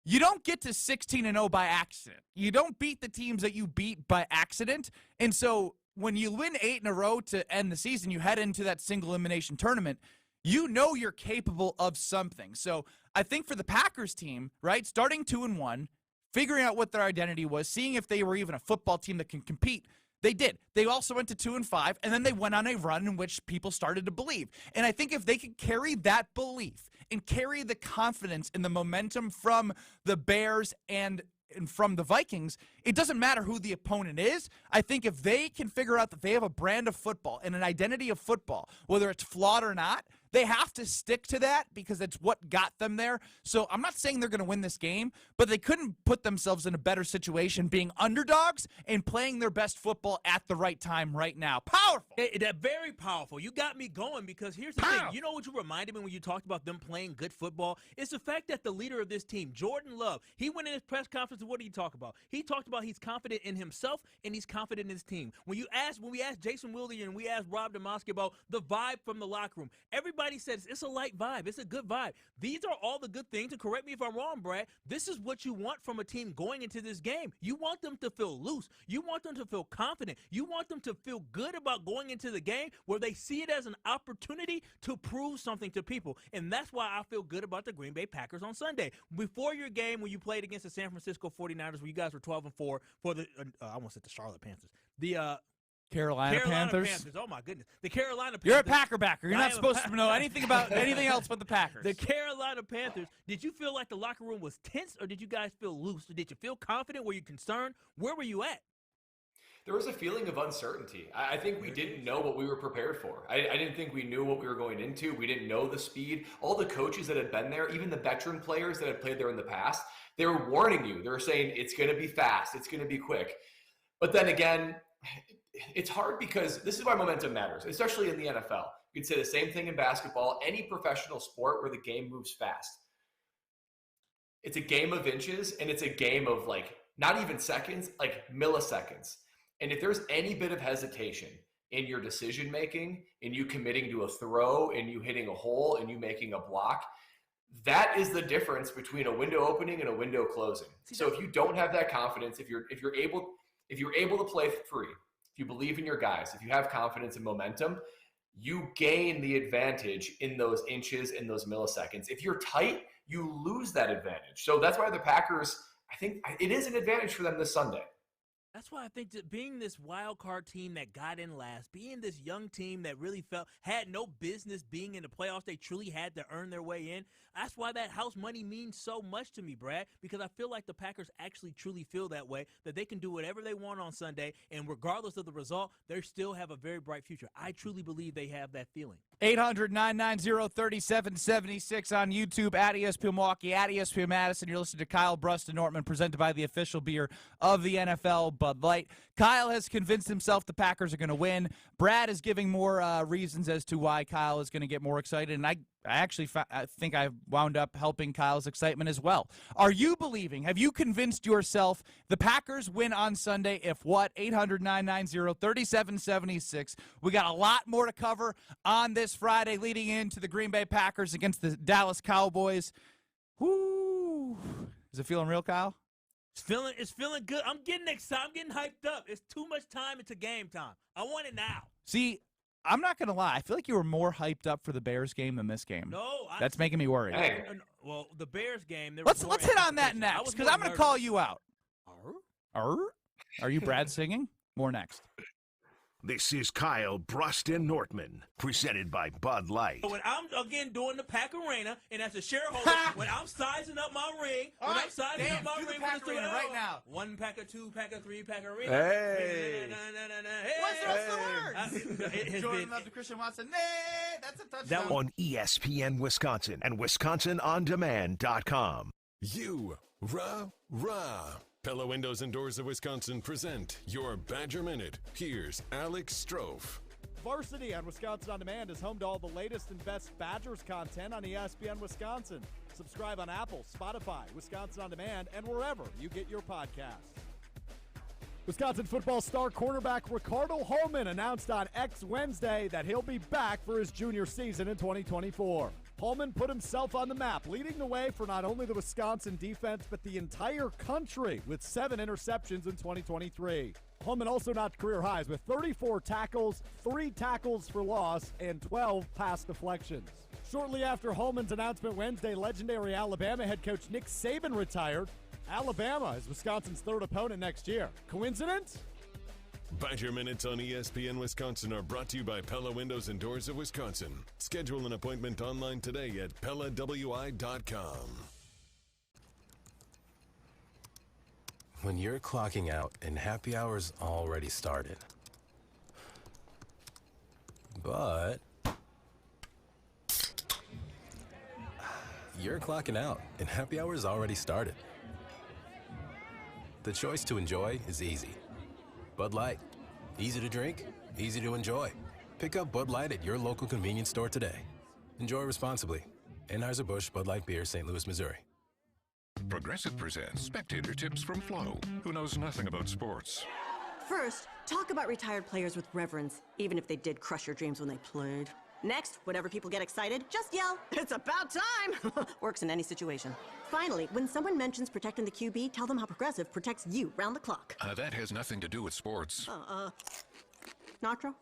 you don't get to 16-0 by accident. You don't beat the teams that you beat by accident. And so when you win 8 in a row to end the season, you head into that single elimination tournament, you know you're capable of something. So I think for the Packers team, right, starting 2-1, figuring out what their identity was, seeing if they were even a football team that can compete, they did. They also went to 2-5, and then they went on a run in which people started to believe. And I think if they could carry that belief and carry the confidence and the momentum from the Bears and from the Vikings, it doesn't matter who the opponent is. I think if they can figure out that they have a brand of football and an identity of football, whether it's flawed or not, they have to stick to that because it's what got them there. So I'm not saying they're going to win this game, but they couldn't put themselves in a better situation being underdogs and playing their best football at the right time right now. Powerful. That very powerful. You got me going because here's the thing. You know what you reminded me when you talked about them playing good football? It's the fact that the leader of this team, Jordan Love, he went in his press conference and what did he talk about? He talked about he's confident in himself and he's confident in his team. When we asked Jason Wilder and we asked Rob Demoski about the vibe from the locker room, everybody says it's a light vibe. It's a good vibe. These are all the good things, and correct me if I'm wrong, Brad, this is what you want from a team going into this game. You want them to feel loose. You want them to feel confident. You want them to feel good about going into the game where they see it as an opportunity to prove something to people, and that's why I feel good about the Green Bay Packers on Sunday. Before your game when you played against the San Francisco 49ers where you guys were 12-4 for the I almost said the Charlotte Panthers. The Carolina Panthers. Oh, my goodness. The Carolina Panthers. You're a Packer backer. You're not supposed to know anything about anything else but the Packers. The Carolina Panthers. Did you feel like the locker room was tense, or did you guys feel loose? Did you feel confident? Were you concerned? Where were you at? There was a feeling of uncertainty. I think we didn't know what we were prepared for. I didn't think we knew what we were going into. We didn't know the speed. All the coaches that had been there, even the veteran players that had played there in the past, they were warning you. They were saying, it's going to be fast. It's going to be quick. But then again, it's hard because this is why momentum matters, especially in the NFL. You could say the same thing in basketball, any professional sport where the game moves fast. It's a game of inches, and it's a game of like not even seconds, like milliseconds. And if there's any bit of hesitation in your decision making, in you committing to a throw, in you hitting a hole, and you making a block, that is the difference between a window opening and a window closing. So if you don't have that confidence, if you're able to play free, if you believe in your guys, if you have confidence and momentum, you gain the advantage in those inches, in those milliseconds. If you're tight, you lose that advantage. So that's why the Packers, I think it is an advantage for them this Sunday. That's why I think that being this wild card team that got in last, being this young team that really had no business being in the playoffs, they truly had to earn their way in. That's why that house money means so much to me, Brad, because I feel like the Packers actually truly feel that way, that they can do whatever they want on Sunday, and regardless of the result, they still have a very bright future. I truly believe they have that feeling. 800-990-3776 on YouTube, at ESPN Milwaukee, at ESPN Madison. You're listening to Kyle, Brust, and Nortman, presented by the official beer of the NFL, Bud Light. Kyle has convinced himself the Packers are going to win. Brad is giving more reasons as to why Kyle is going to get more excited, and I think I wound up helping Kyle's excitement as well. Are you believing, have you convinced yourself the Packers win on Sunday? If what? 800-990-3776. We got a lot more to cover on this Friday leading into the Green Bay Packers against the Dallas Cowboys. Whoo! Is it feeling real, Kyle? It's feeling good. I'm getting excited. I'm getting hyped up. It's too much time into game time. I want it now. See, I'm not going to lie. I feel like you were more hyped up for the Bears game than this game. No. That's making me worried. Hey. Well, the Bears game. Let's hit on that next, because I'm going to call you out. Are you Brad singing? More next. This is Kyle, Brust, and Nortman, presented by Bud Light. When I'm, again, doing the Pack Arena, and as a shareholder, when I'm sizing up my ring, right now. 1 pack of 2 pack of 3 pack of arena. Hey. What's the rest of the words? Jordan love to Christian Watson. Nay, that's a touchdown. On ESPN Wisconsin and WisconsinOnDemand.com. Pella Windows and Doors of Wisconsin present your Badger Minute. Here's Alex Strofe. Varsity on Wisconsin On Demand is home to all the latest and best Badgers content on ESPN Wisconsin. Subscribe on Apple, Spotify, Wisconsin On Demand, and wherever you get your podcasts. Wisconsin football star cornerback Ricardo Holman announced on X Wednesday that he'll be back for his junior season in 2024. Holman put himself on the map, leading the way for not only the Wisconsin defense, but the entire country with 7 interceptions in 2023. Holman also notched career highs with 34 tackles, 3 tackles for loss, and 12 pass deflections. Shortly after Holman's announcement Wednesday, legendary Alabama head coach Nick Saban retired. Alabama is Wisconsin's 3rd opponent next year. Coincidence? Badger Minutes on ESPN Wisconsin are brought to you by Pella Windows and Doors of Wisconsin. Schedule an appointment online today at PellaWI.com. When you're clocking out and happy hour's already started. But you're clocking out and happy hour's already started. The choice to enjoy is easy. Bud Light. Easy to drink, easy to enjoy. Pick up Bud Light at your local convenience store today. Enjoy responsibly. Anheuser-Busch Bud Light Beer, St. Louis, Missouri. Progressive presents Spectator Tips from Flo, who knows nothing about sports. First, talk about retired players with reverence, even if they did crush your dreams when they played. Next, whenever people get excited, just yell, "It's about time!" Works in any situation. Finally, when someone mentions protecting the QB, tell them how Progressive protects you round the clock. That has nothing to do with sports. Nitro?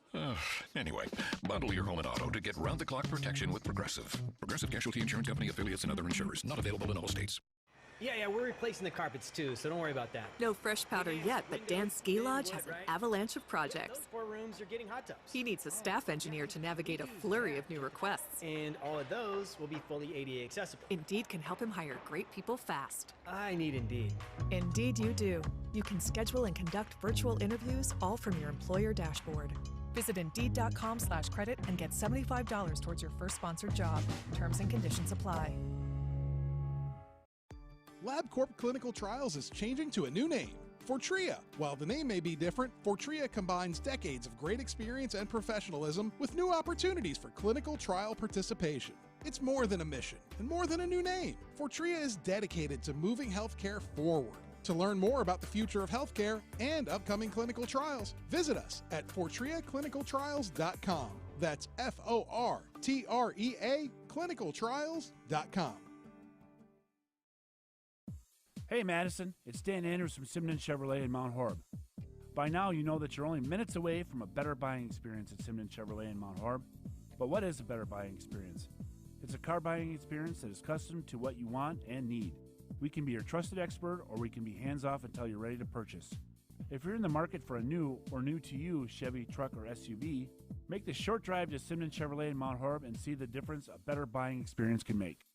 Anyway, bundle your home and auto to get round-the-clock protection with Progressive. Progressive Casualty Insurance Company affiliates and other insurers. Not available in all states. Yeah, we're replacing the carpets too, so don't worry about that. No fresh powder yet, but Dan's Ski Lodge has an avalanche of projects. Those 4 rooms are getting hot tubs. He needs a staff engineer to navigate a flurry of new requests. And all of those will be fully ADA accessible. Indeed can help him hire great people fast. I need Indeed. Indeed you do. You can schedule and conduct virtual interviews all from your employer dashboard. Visit Indeed.com/credit and get $75 towards your first sponsored job. Terms and conditions apply. LabCorp Clinical Trials is changing to a new name, Fortrea. While the name may be different, Fortrea combines decades of great experience and professionalism with new opportunities for clinical trial participation. It's more than a mission and more than a new name. Fortrea is dedicated to moving healthcare forward. To learn more about the future of healthcare and upcoming clinical trials, visit us at FortreaClinicalTrials.com. That's FORTREA clinicaltrials.com. Hey Madison, it's Dan Andrews from Simon Chevrolet in Mount Horeb. By now you know that you're only minutes away from a better buying experience at Simon Chevrolet in Mount Horeb. But what is a better buying experience? It's a car buying experience that is custom to what you want and need. We can be your trusted expert, or we can be hands-off until you're ready to purchase. If you're in the market for a new or new-to-you Chevy truck or SUV, make the short drive to Simon Chevrolet in Mount Horeb and see the difference a better buying experience can make.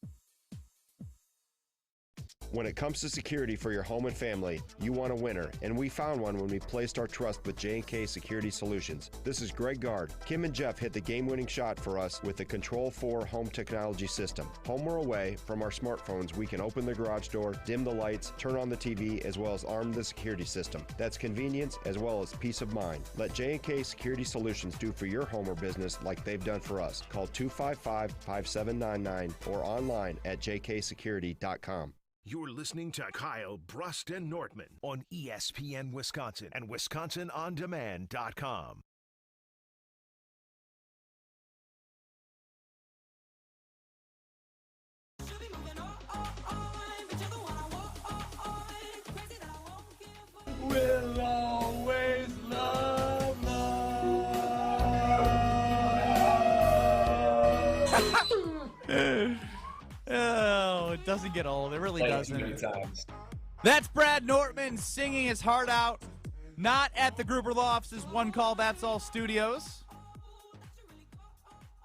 When it comes to security for your home and family, you want a winner, and we found one when we placed our trust with J&K Security Solutions. This is Greg Gard. Kim and Jeff hit the game-winning shot for us with the Control 4 home technology system. Home or away, from our smartphones, we can open the garage door, dim the lights, turn on the TV, as well as arm the security system. That's convenience as well as peace of mind. Let J&K Security Solutions do for your home or business like they've done for us. Call 255-5799 or online at jksecurity.com. You're listening to Kyle, Brust, and Nortman on ESPN Wisconsin and WisconsinOnDemand.com. Oh, it doesn't get old. It really Played too many doesn't. times. That's Brad Nortman singing his heart out. Not at the Gruber Law Office's One Call That's All Studios.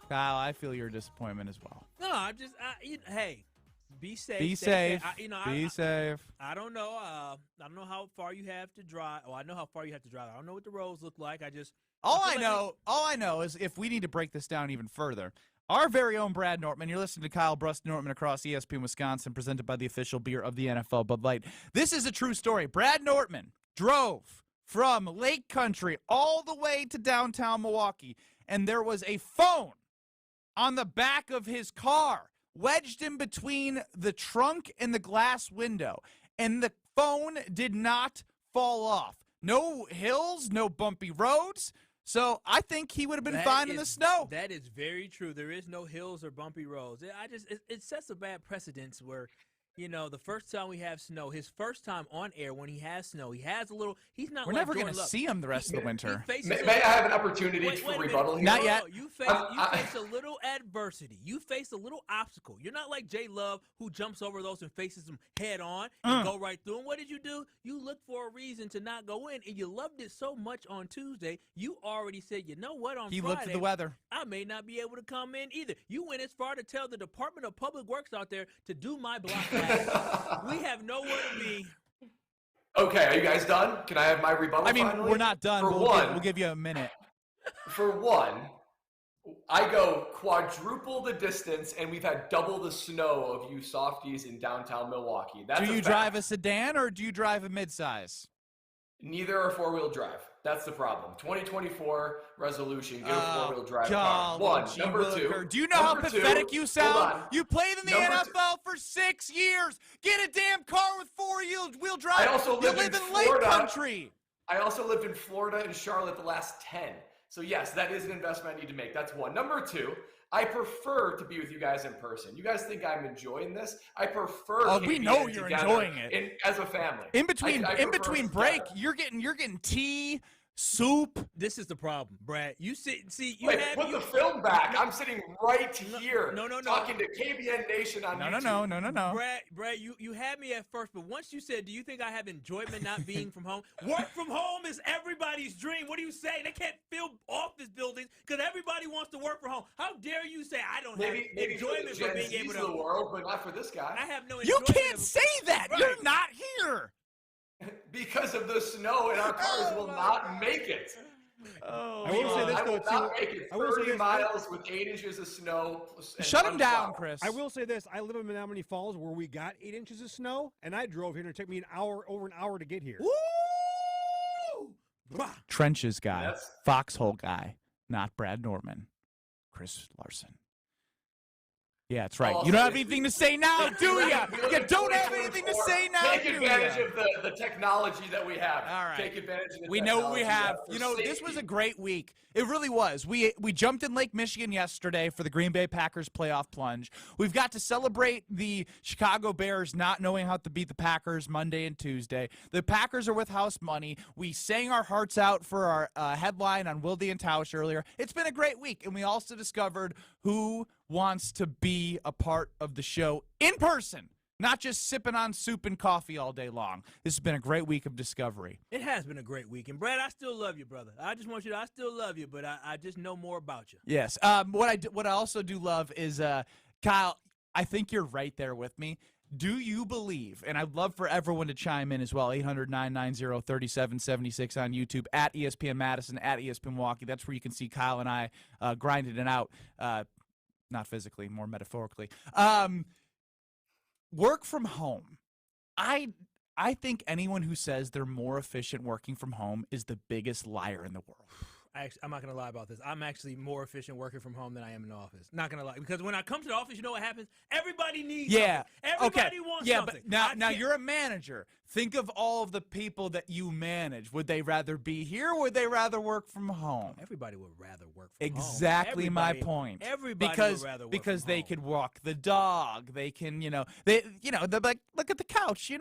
Kyle, I feel your disappointment as well. No, I'm just, hey, be safe. Be stay safe. I, Be safe. I don't know. I don't know how far you have to drive. Oh, I know how far you have to drive. I don't know what the roads look like. All I know is if we need to break this down even further, our very own Brad Nortman, you're listening to Kyle Brust Nortman across ESPN Wisconsin, presented by the official beer of the NFL, Bud Light. This is a true story. Brad Nortman drove from Lake Country all the way to downtown Milwaukee, and there was a phone on the back of his car, wedged in between the trunk and the glass window, and the phone did not fall off. No hills, no bumpy roads. So I think he would have been fine in the snow. That is very true. There is no hills or bumpy roads. It sets a bad precedence where, the first time we have snow, his first time on air when he has snow, he's not. We're like never going to see him the rest of the winter. May I have an opportunity for rebuttal here? Not yet. You face a little adversity. You face a little obstacle. You're not like Jay Love, who jumps over those and faces them head on and go right through them. What did you do? You looked for a reason to not go in, and you loved it so much on Tuesday, you already said, you know what, on He Friday, looked at the weather. I may not be able to come in either. You went as far to tell the Department of Public Works out there to do my block. We have nowhere to be. Okay, are you guys done? Can I have my rebuttal finally? We're not done. We'll give you a minute. For one, I go quadruple the distance, and we've had double the snow of you softies in downtown Milwaukee. That's do you drive a sedan or do you drive a midsize? Neither are four-wheel drive. That's the problem. 2024 resolution, get a four-wheel drive car. One. Number two. Do you know how pathetic you sound? You played in the NFL for 6 years. Get a damn car with four-wheel drive. I also you live live in in Lake Florida. Country. I also lived in Florida and Charlotte the last 10. So yes, that is an investment I need to make. That's one. Number two, I prefer to be with you guys in person. You guys think I'm enjoying this? I prefer. Oh, we know you're enjoying it as a family. In between break, you're getting tea, soup. This is the problem, Brad. You see. Put the film back. I'm sitting right here. No. Talking to KBN Nation on YouTube. No. Brad, you had me at first, but once you said, "Do you think I have enjoyment not being from home?" Work from home is everybody's dream. What do you say? They can't fill office buildings because everybody wants to work from home. How dare you say I don't have enjoyment for being able to? The world, but not for this guy. I have no. You can't say that. Right. You're not here. Because of the snow, and our cars will not make it. I will say this, I will though, not too. make it I will say 30 this. miles with 8 inches of snow. Shut him down, Chris. I will say this. I live in Menominee Falls where we got 8 inches of snow, and I drove here, and it took me over an hour to get here. Woo! Trenches guy, foxhole guy, not Brad Norman. Chris Larson. Yeah, that's right. You don't have anything to say now, do you? You don't have anything to say now, Take advantage of the technology that we have. All right. Take advantage of the We know what we have. This was a great week. It really was. We jumped in Lake Michigan yesterday for the Green Bay Packers playoff plunge. We've got to celebrate the Chicago Bears not knowing how to beat the Packers Monday and Tuesday. The Packers are with house money. We sang our hearts out for our headline on Wilde and Tausch earlier. It's been a great week, and we also discovered who wants to be a part of the show in person. Not just sipping on soup and coffee all day long. This has been a great week of discovery. It has been a great week. And, Brad, I still love you, brother. I just want you to – I still love you, but I just know more about you. Yes. What I also do love is, Kyle, I think you're right there with me. Do you believe, and I'd love for everyone to chime in as well, 800-990-3776 on YouTube, at ESPN Madison, at ESPN Milwaukee. That's where you can see Kyle and I grinding it out, not physically, more metaphorically. Work from home. I think anyone who says they're more efficient working from home is the biggest liar in the world. I'm not going to lie about this. I'm actually more efficient working from home than I am in the office. Not going to lie. Because when I come to the office, you know what happens? Everybody needs something. Everybody wants something. But now you're a manager. Think of all of the people that you manage. Would they rather be here or would they rather work from home? Everybody would rather work from home. Exactly my point. Everybody would rather work because from they home. could walk the dog. They can, they're like, look at the couch,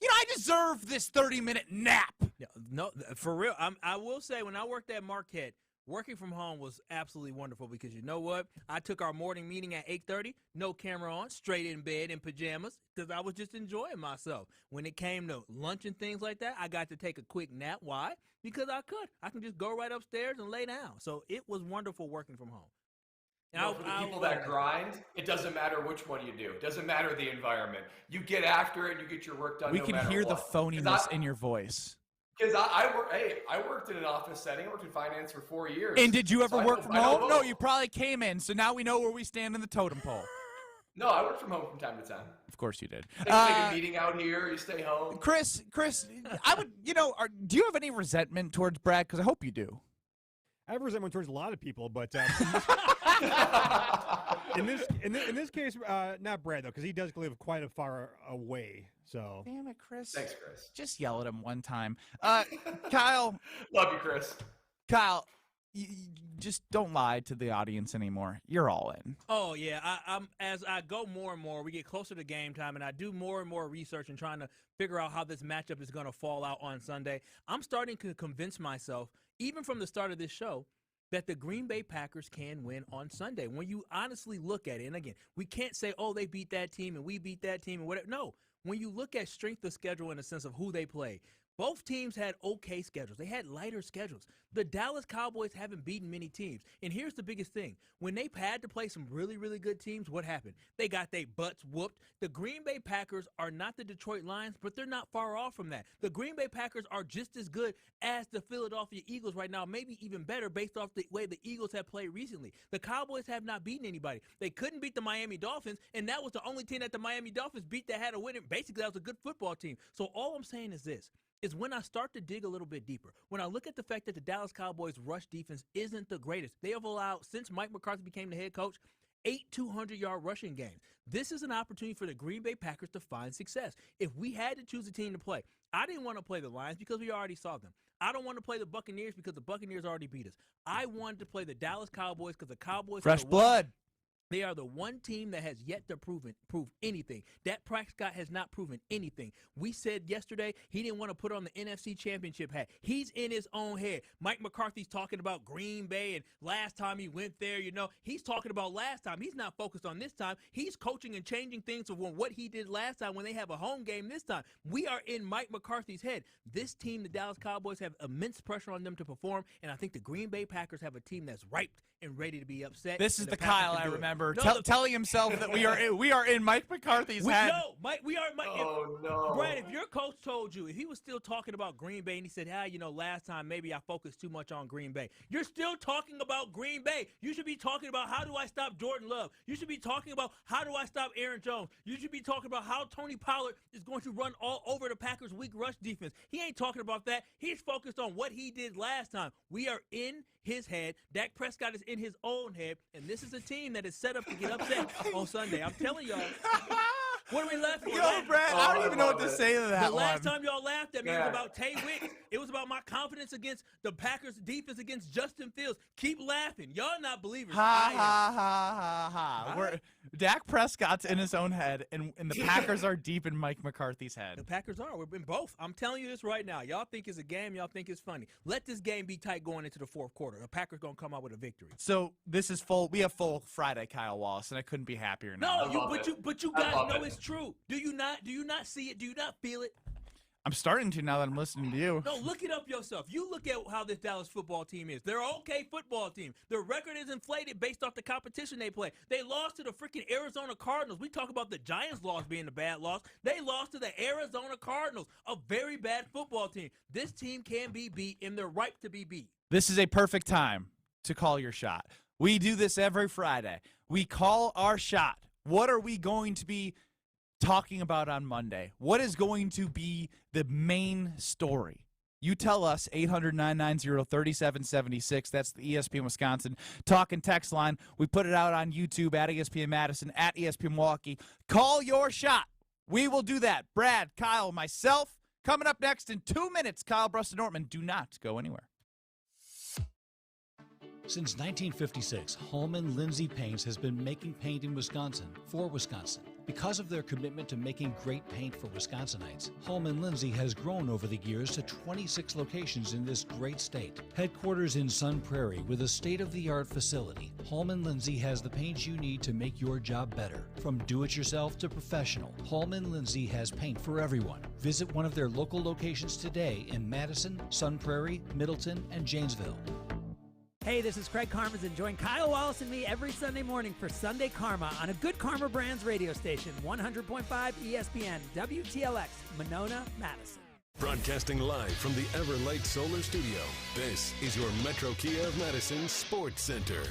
I deserve this 30-minute nap. No, for real. I will say, when I worked at Marquette, Working from home was absolutely wonderful because you know what? I took our morning meeting at 8:30, no camera on, straight in bed in pajamas because I was just enjoying myself. When it came to lunch and things like that, I got to take a quick nap. Why? Because I could. I can just go right upstairs and lay down. So it was wonderful working from home. For the people that grind, it doesn't matter which one you do. It doesn't matter the environment. You get after it, you get your work done. We no can matter hear the what. phoniness in your voice. Because I worked in an office setting. I worked in finance for 4 years. And did you ever So work from home? No, you probably came in. So now we know where we stand in the totem pole. No, I work from home from time to time. Of course you did. Take a meeting out here. You stay home. Chris, I would, do you have any resentment towards Brad? Because I hope you do. I have resentment towards a lot of people, but in this case, not Brad though, because he does live quite a far away. So damn it, Chris. Thanks, Chris. Just yell at him one time. Kyle. Love you, Chris. Kyle, you just don't lie to the audience anymore. You're all in. Oh yeah, I'm as I go more and more, we get closer to game time, and I do more and more research and trying to figure out how this matchup is going to fall out on Sunday. I'm starting to convince myself, even from the start of this show, that the Green Bay Packers can win on Sunday. When you honestly look at it, and again, we can't say, oh, they beat that team and we beat that team and whatever. No, when you look at strength of schedule in the sense of who they play, both teams had okay schedules. They had lighter schedules. The Dallas Cowboys haven't beaten many teams. And here's the biggest thing. When they had to play some really, really good teams, what happened? They got their butts whooped. The Green Bay Packers are not the Detroit Lions, but they're not far off from that. The Green Bay Packers are just as good as the Philadelphia Eagles right now, maybe even better based off the way the Eagles have played recently. The Cowboys have not beaten anybody. They couldn't beat the Miami Dolphins, and that was the only team that the Miami Dolphins beat that had a win. Basically, that was a good football team. So all I'm saying is this. Is when I start to dig a little bit deeper, when I look at the fact that the Dallas Cowboys' rush defense isn't the greatest. They have allowed, since Mike McCarthy became the head coach, 8 200-yard rushing games. This is an opportunity for the Green Bay Packers to find success. If we had to choose a team to play, I didn't want to play the Lions because we already saw them. I don't want to play the Buccaneers because the Buccaneers already beat us. I wanted to play the Dallas Cowboys because the Cowboys fresh blood. They are the one team that has yet to prove anything. Dak Prescott has not proven anything. We said yesterday he didn't want to put on the NFC Championship hat. He's in his own head. Mike McCarthy's talking about Green Bay, and last time he went there, he's talking about last time. He's not focused on this time. He's coaching and changing things from what he did last time when they have a home game this time. We are in Mike McCarthy's head. This team, the Dallas Cowboys, have immense pressure on them to perform, and I think the Green Bay Packers have a team that's ripe and ready to be upset. This is the Packers Kyle I remember telling himself that we are in Mike McCarthy's head. No, Mike, we are. Mike, no, Brad, if your coach told you, if he was still talking about Green Bay and he said, last time maybe I focused too much on Green Bay, you're still talking about Green Bay. You should be talking about how do I stop Jordan Love. You should be talking about how do I stop Aaron Jones. You should be talking about how Tony Pollard is going to run all over the Packers' weak rush defense. He ain't talking about that. He's focused on what he did last time. We are in his head. Dak Prescott is in his own head, and this is a team that is set up to get upset on Sunday. I'm telling y'all. What are we laughing for? Yo, Brad, I don't even know what to say to that. The last time y'all laughed at me was about Tay Wicks. It was about my confidence against the Packers' defense against Justin Fields. Keep laughing. Y'all not believers. Ha. Dak Prescott's in his own head, and the Packers are deep in Mike McCarthy's head. The Packers are. We're in both. I'm telling you this right now. Y'all think it's a game. Y'all think it's funny. Let this game be tight going into the fourth quarter. The Packers going to come out with a victory. So this is full. We have full Friday, Kyle Wallace, and I couldn't be happier now. No, but you guys know it's true. Do you not see it? Do you not feel it? I'm starting to now that I'm listening to you. No, look it up yourself. You look at how this Dallas football team is. They're an okay football team. Their record is inflated based off the competition they play. They lost to the freaking Arizona Cardinals. We talk about the Giants loss being a bad loss. They lost to the Arizona Cardinals, a very bad football team. This team can be beat, and they're ripe to be beat. This is a perfect time to call your shot. We do this every Friday. We call our shot. What are we going to be talking about on Monday? What is going to be the main story? You tell us, 800-990-3776. That's the ESPN Wisconsin talk and text line. We put it out on YouTube at ESPN Madison, at ESPN Milwaukee. Call your shot. We will do that. Brad, Kyle, myself. Coming up next in 2 minutes, Kyle, Brust, and Nortman. Do not go anywhere. Since 1956, Holman Lindsay Paints has been making paint in Wisconsin for Wisconsin. Because of their commitment to making great paint for Wisconsinites, Holman Lindsay has grown over the years to 26 locations in this great state. Headquarters in Sun Prairie with a state-of-the-art facility, Holman Lindsay has the paint you need to make your job better. From do-it-yourself to professional, Holman Lindsay has paint for everyone. Visit one of their local locations today in Madison, Sun Prairie, Middleton, and Janesville. Hey, this is Craig Karmans, and join Kyle Wallace and me every Sunday morning for Sunday Karma on a Good Karma Brands radio station, 100.5 ESPN, WTLX, Monona, Madison. Broadcasting live from the Everlight Solar Studio, this is your Metro Kia of Madison Sports Center.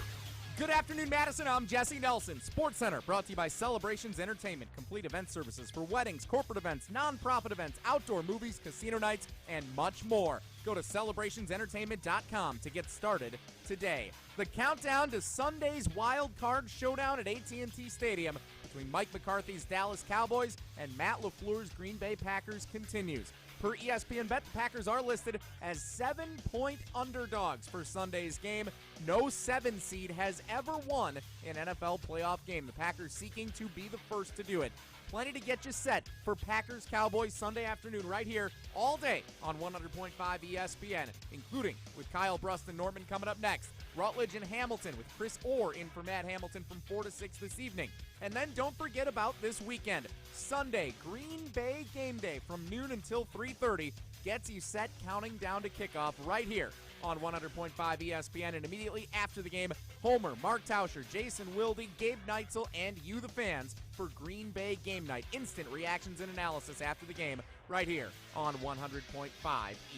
Good afternoon, Madison. I'm Jesse Nelson. Sports Center, brought to you by Celebrations Entertainment. Complete event services for weddings, corporate events, nonprofit events, outdoor movies, casino nights, and much more. Go to celebrationsentertainment.com to get started today. The countdown to Sunday's Wild Card Showdown at AT&T Stadium between Mike McCarthy's Dallas Cowboys and Matt LaFleur's Green Bay Packers continues. Per ESPN Bet, the Packers are listed as 7-point underdogs for Sunday's game. No 7 seed has ever won an NFL playoff game. The Packers seeking to be the first to do it. Plenty to get you set for Packers-Cowboys Sunday afternoon right here all day on 100.5 ESPN, including with Kyle Brust and Nortman coming up next. Rutledge and Hamilton with Chris Orr in for Matt Hamilton from 4 to 6 this evening. And then don't forget about this weekend. Sunday, Green Bay game day from noon until 3:30 gets you set counting down to kickoff right here on 100.5 ESPN. And immediately after the game, Homer, Mark Tauscher, Jason Wilde, Gabe Neitzel, and you, the fans, for Green Bay Game Night. Instant reactions and analysis after the game right here on 100.5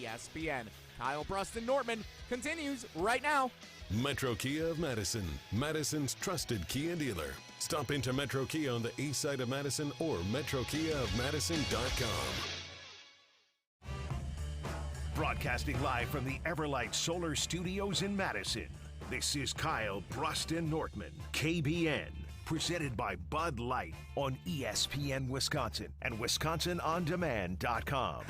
ESPN. Kyle Brust and Nortman continues right now. Metro Kia of Madison, Madison's trusted Kia dealer. Stop into Metro Kia on the east side of Madison or metrokiaofmadison.com. Broadcasting live from the Everlight Solar Studios in Madison, this is Kyle Brust and Nortman, KBN, presented by Bud Light on ESPN Wisconsin and wisconsinondemand.com.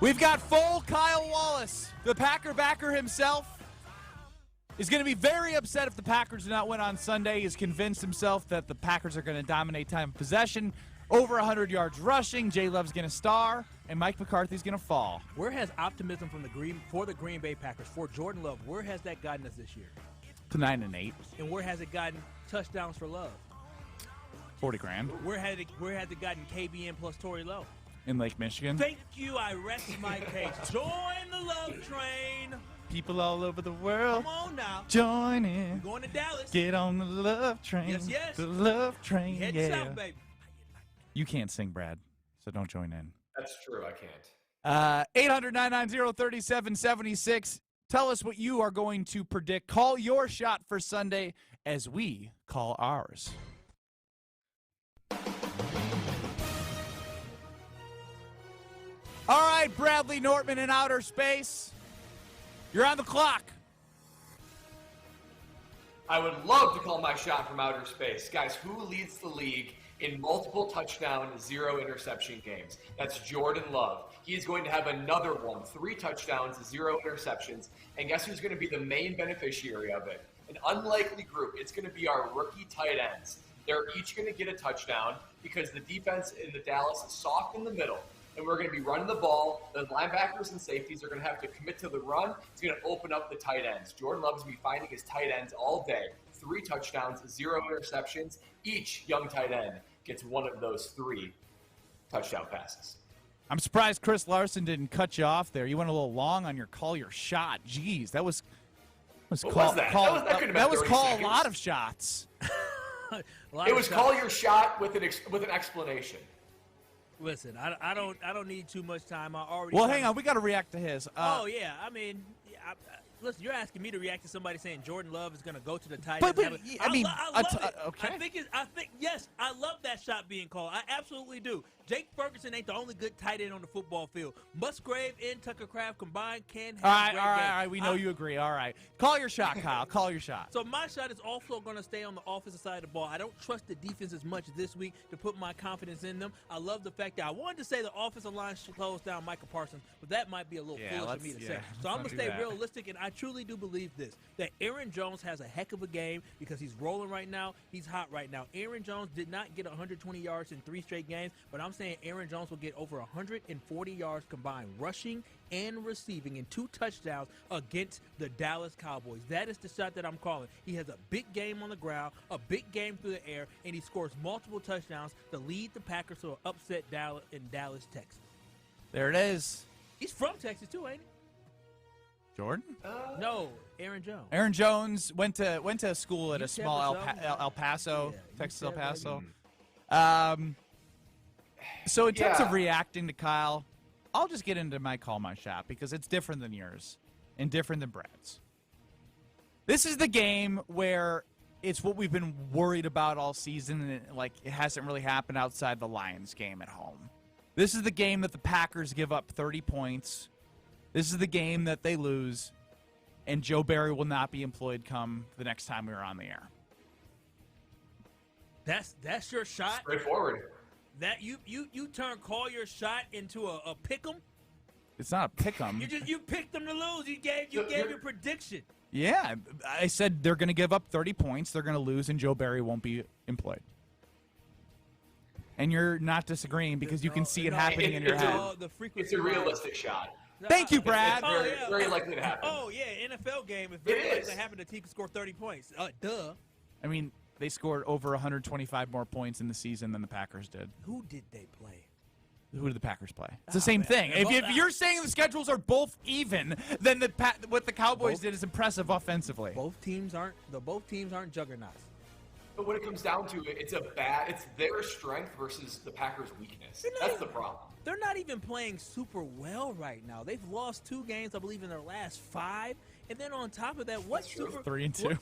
We've got full Kyle Wallace, the Packer backer himself, is going to be very upset if the Packers do not win on Sunday. He's convinced himself that the Packers are going to dominate time of possession, over 100 yards rushing. J. Love's going to star, and Mike McCarthy's going to fall. Where has optimism from the Green Bay Packers for Jordan Love? Where has that gotten us this year? To 9-8. And where has it gotten touchdowns for Love? $40,000 Where has it gotten KBN plus Torrey Lowe? in Lake Michigan. Thank you. I rest my case. Join the love train. People all over the world. Come on now. Join in. We're going to Dallas. Get on the love train. Yes, yes. The love train. Head yeah. south, baby. You can't sing, Brad, so don't join in. That's true. I can't. 800-990-3776. Tell us what you are going to predict. Call your shot for Sunday as we call ours. All right, Bradley Nortman in outer space. You're on the clock. I would love to call my shot from outer space. Guys, who leads the league in multiple touchdown, 0 interception games? That's Jordan Love. He is going to have another one, 3 touchdowns, 0 interceptions. And guess who's going to be the main beneficiary of it? An unlikely group. It's going to be our rookie tight ends. They're each going to get a touchdown because the defense in the Dallas is soft in the middle. And we're going to be running the ball. The linebackers and safeties are going to have to commit to the run. It's going to open up the tight ends. Jordan Love is going to be finding his tight ends all day. 3 touchdowns, 0 interceptions. Each young tight end gets one of those 3 touchdown passes. I'm surprised Chris Larson didn't cut you off there. You went a little long on your call your shot. Jeez, that was What call, was that? call, that could have been that was 30 call seconds. a lot of shots. It was call your shot with an explanation. Listen, I don't need too much time. I already. Well, hang on. We got to react to his. Oh yeah, I mean, listen, you're asking me to react to somebody saying Jordan Love is going to go to the tight But end. I mean, I love it. okay. I think, yes, I love that shot being called. I absolutely do. Jake Ferguson ain't the only good tight end on the football field. Musgrave and Tucker Kraft combined can have All great right. games. We know you agree. All right. Call your shot, Kyle. Call your shot. So my shot is also going to stay on the offensive side of the ball. I don't trust the defense as much this week to put my confidence in them. I love the fact that I wanted to say the offensive line should close down Micah Parsons, but that might be a little foolish of me to say. So I'm going to stay realistic, and I truly do believe this, that Aaron Jones has a heck of a game because he's rolling right now. He's hot right now. Aaron Jones did not get 120 yards in 3 straight games, but I'm saying Aaron Jones will get over 140 yards combined rushing and receiving and 2 touchdowns against the Dallas Cowboys. That is the shot that I'm calling. He has a big game on the ground, a big game through the air, and he scores multiple touchdowns to lead the Packers to an upset Dallas in Dallas, Texas. There it is. He's from Texas too, ain't he? Jordan? No, Aaron Jones. Aaron Jones went to school at a small UTEP El Paso, Texas El UTEP, Paso. So in terms of reacting to Kyle, I'll just get into my call my shot because it's different than yours and different than Brad's. This is the game where it's what we've been worried about all season, and it hasn't really happened outside the Lions game at home. This is the game that the Packers give up 30 points. This is the game that they lose, and Joe Barry will not be employed come the next time we are on the air. That's your shot? Straightforward. That you call your shot into a pick 'em? It's not a pick 'em. You picked them to lose. You gave your prediction. Yeah, I said they're going to give up 30 points, they're going to lose, and Joe Barry won't be employed. And you're not disagreeing because you can see it happening in your head. It's a realistic shot. Thank you, Brad. It's very likely to happen. Oh, yeah, NFL game. It's very likely to happen that he can score 30 points. Duh. I mean, they scored over 125 more points in the season than the Packers did. Who did they play? Who did the Packers play? It's the same thing. If you're saying the schedules are both even, then what the Cowboys did is impressive offensively. Both teams aren't juggernauts. But when it comes down to it, it's their strength versus the Packers' weakness. That's the problem. They're not even playing super well right now. They've lost 2 games, I believe, in their last 5. And then on top of that, 3-2.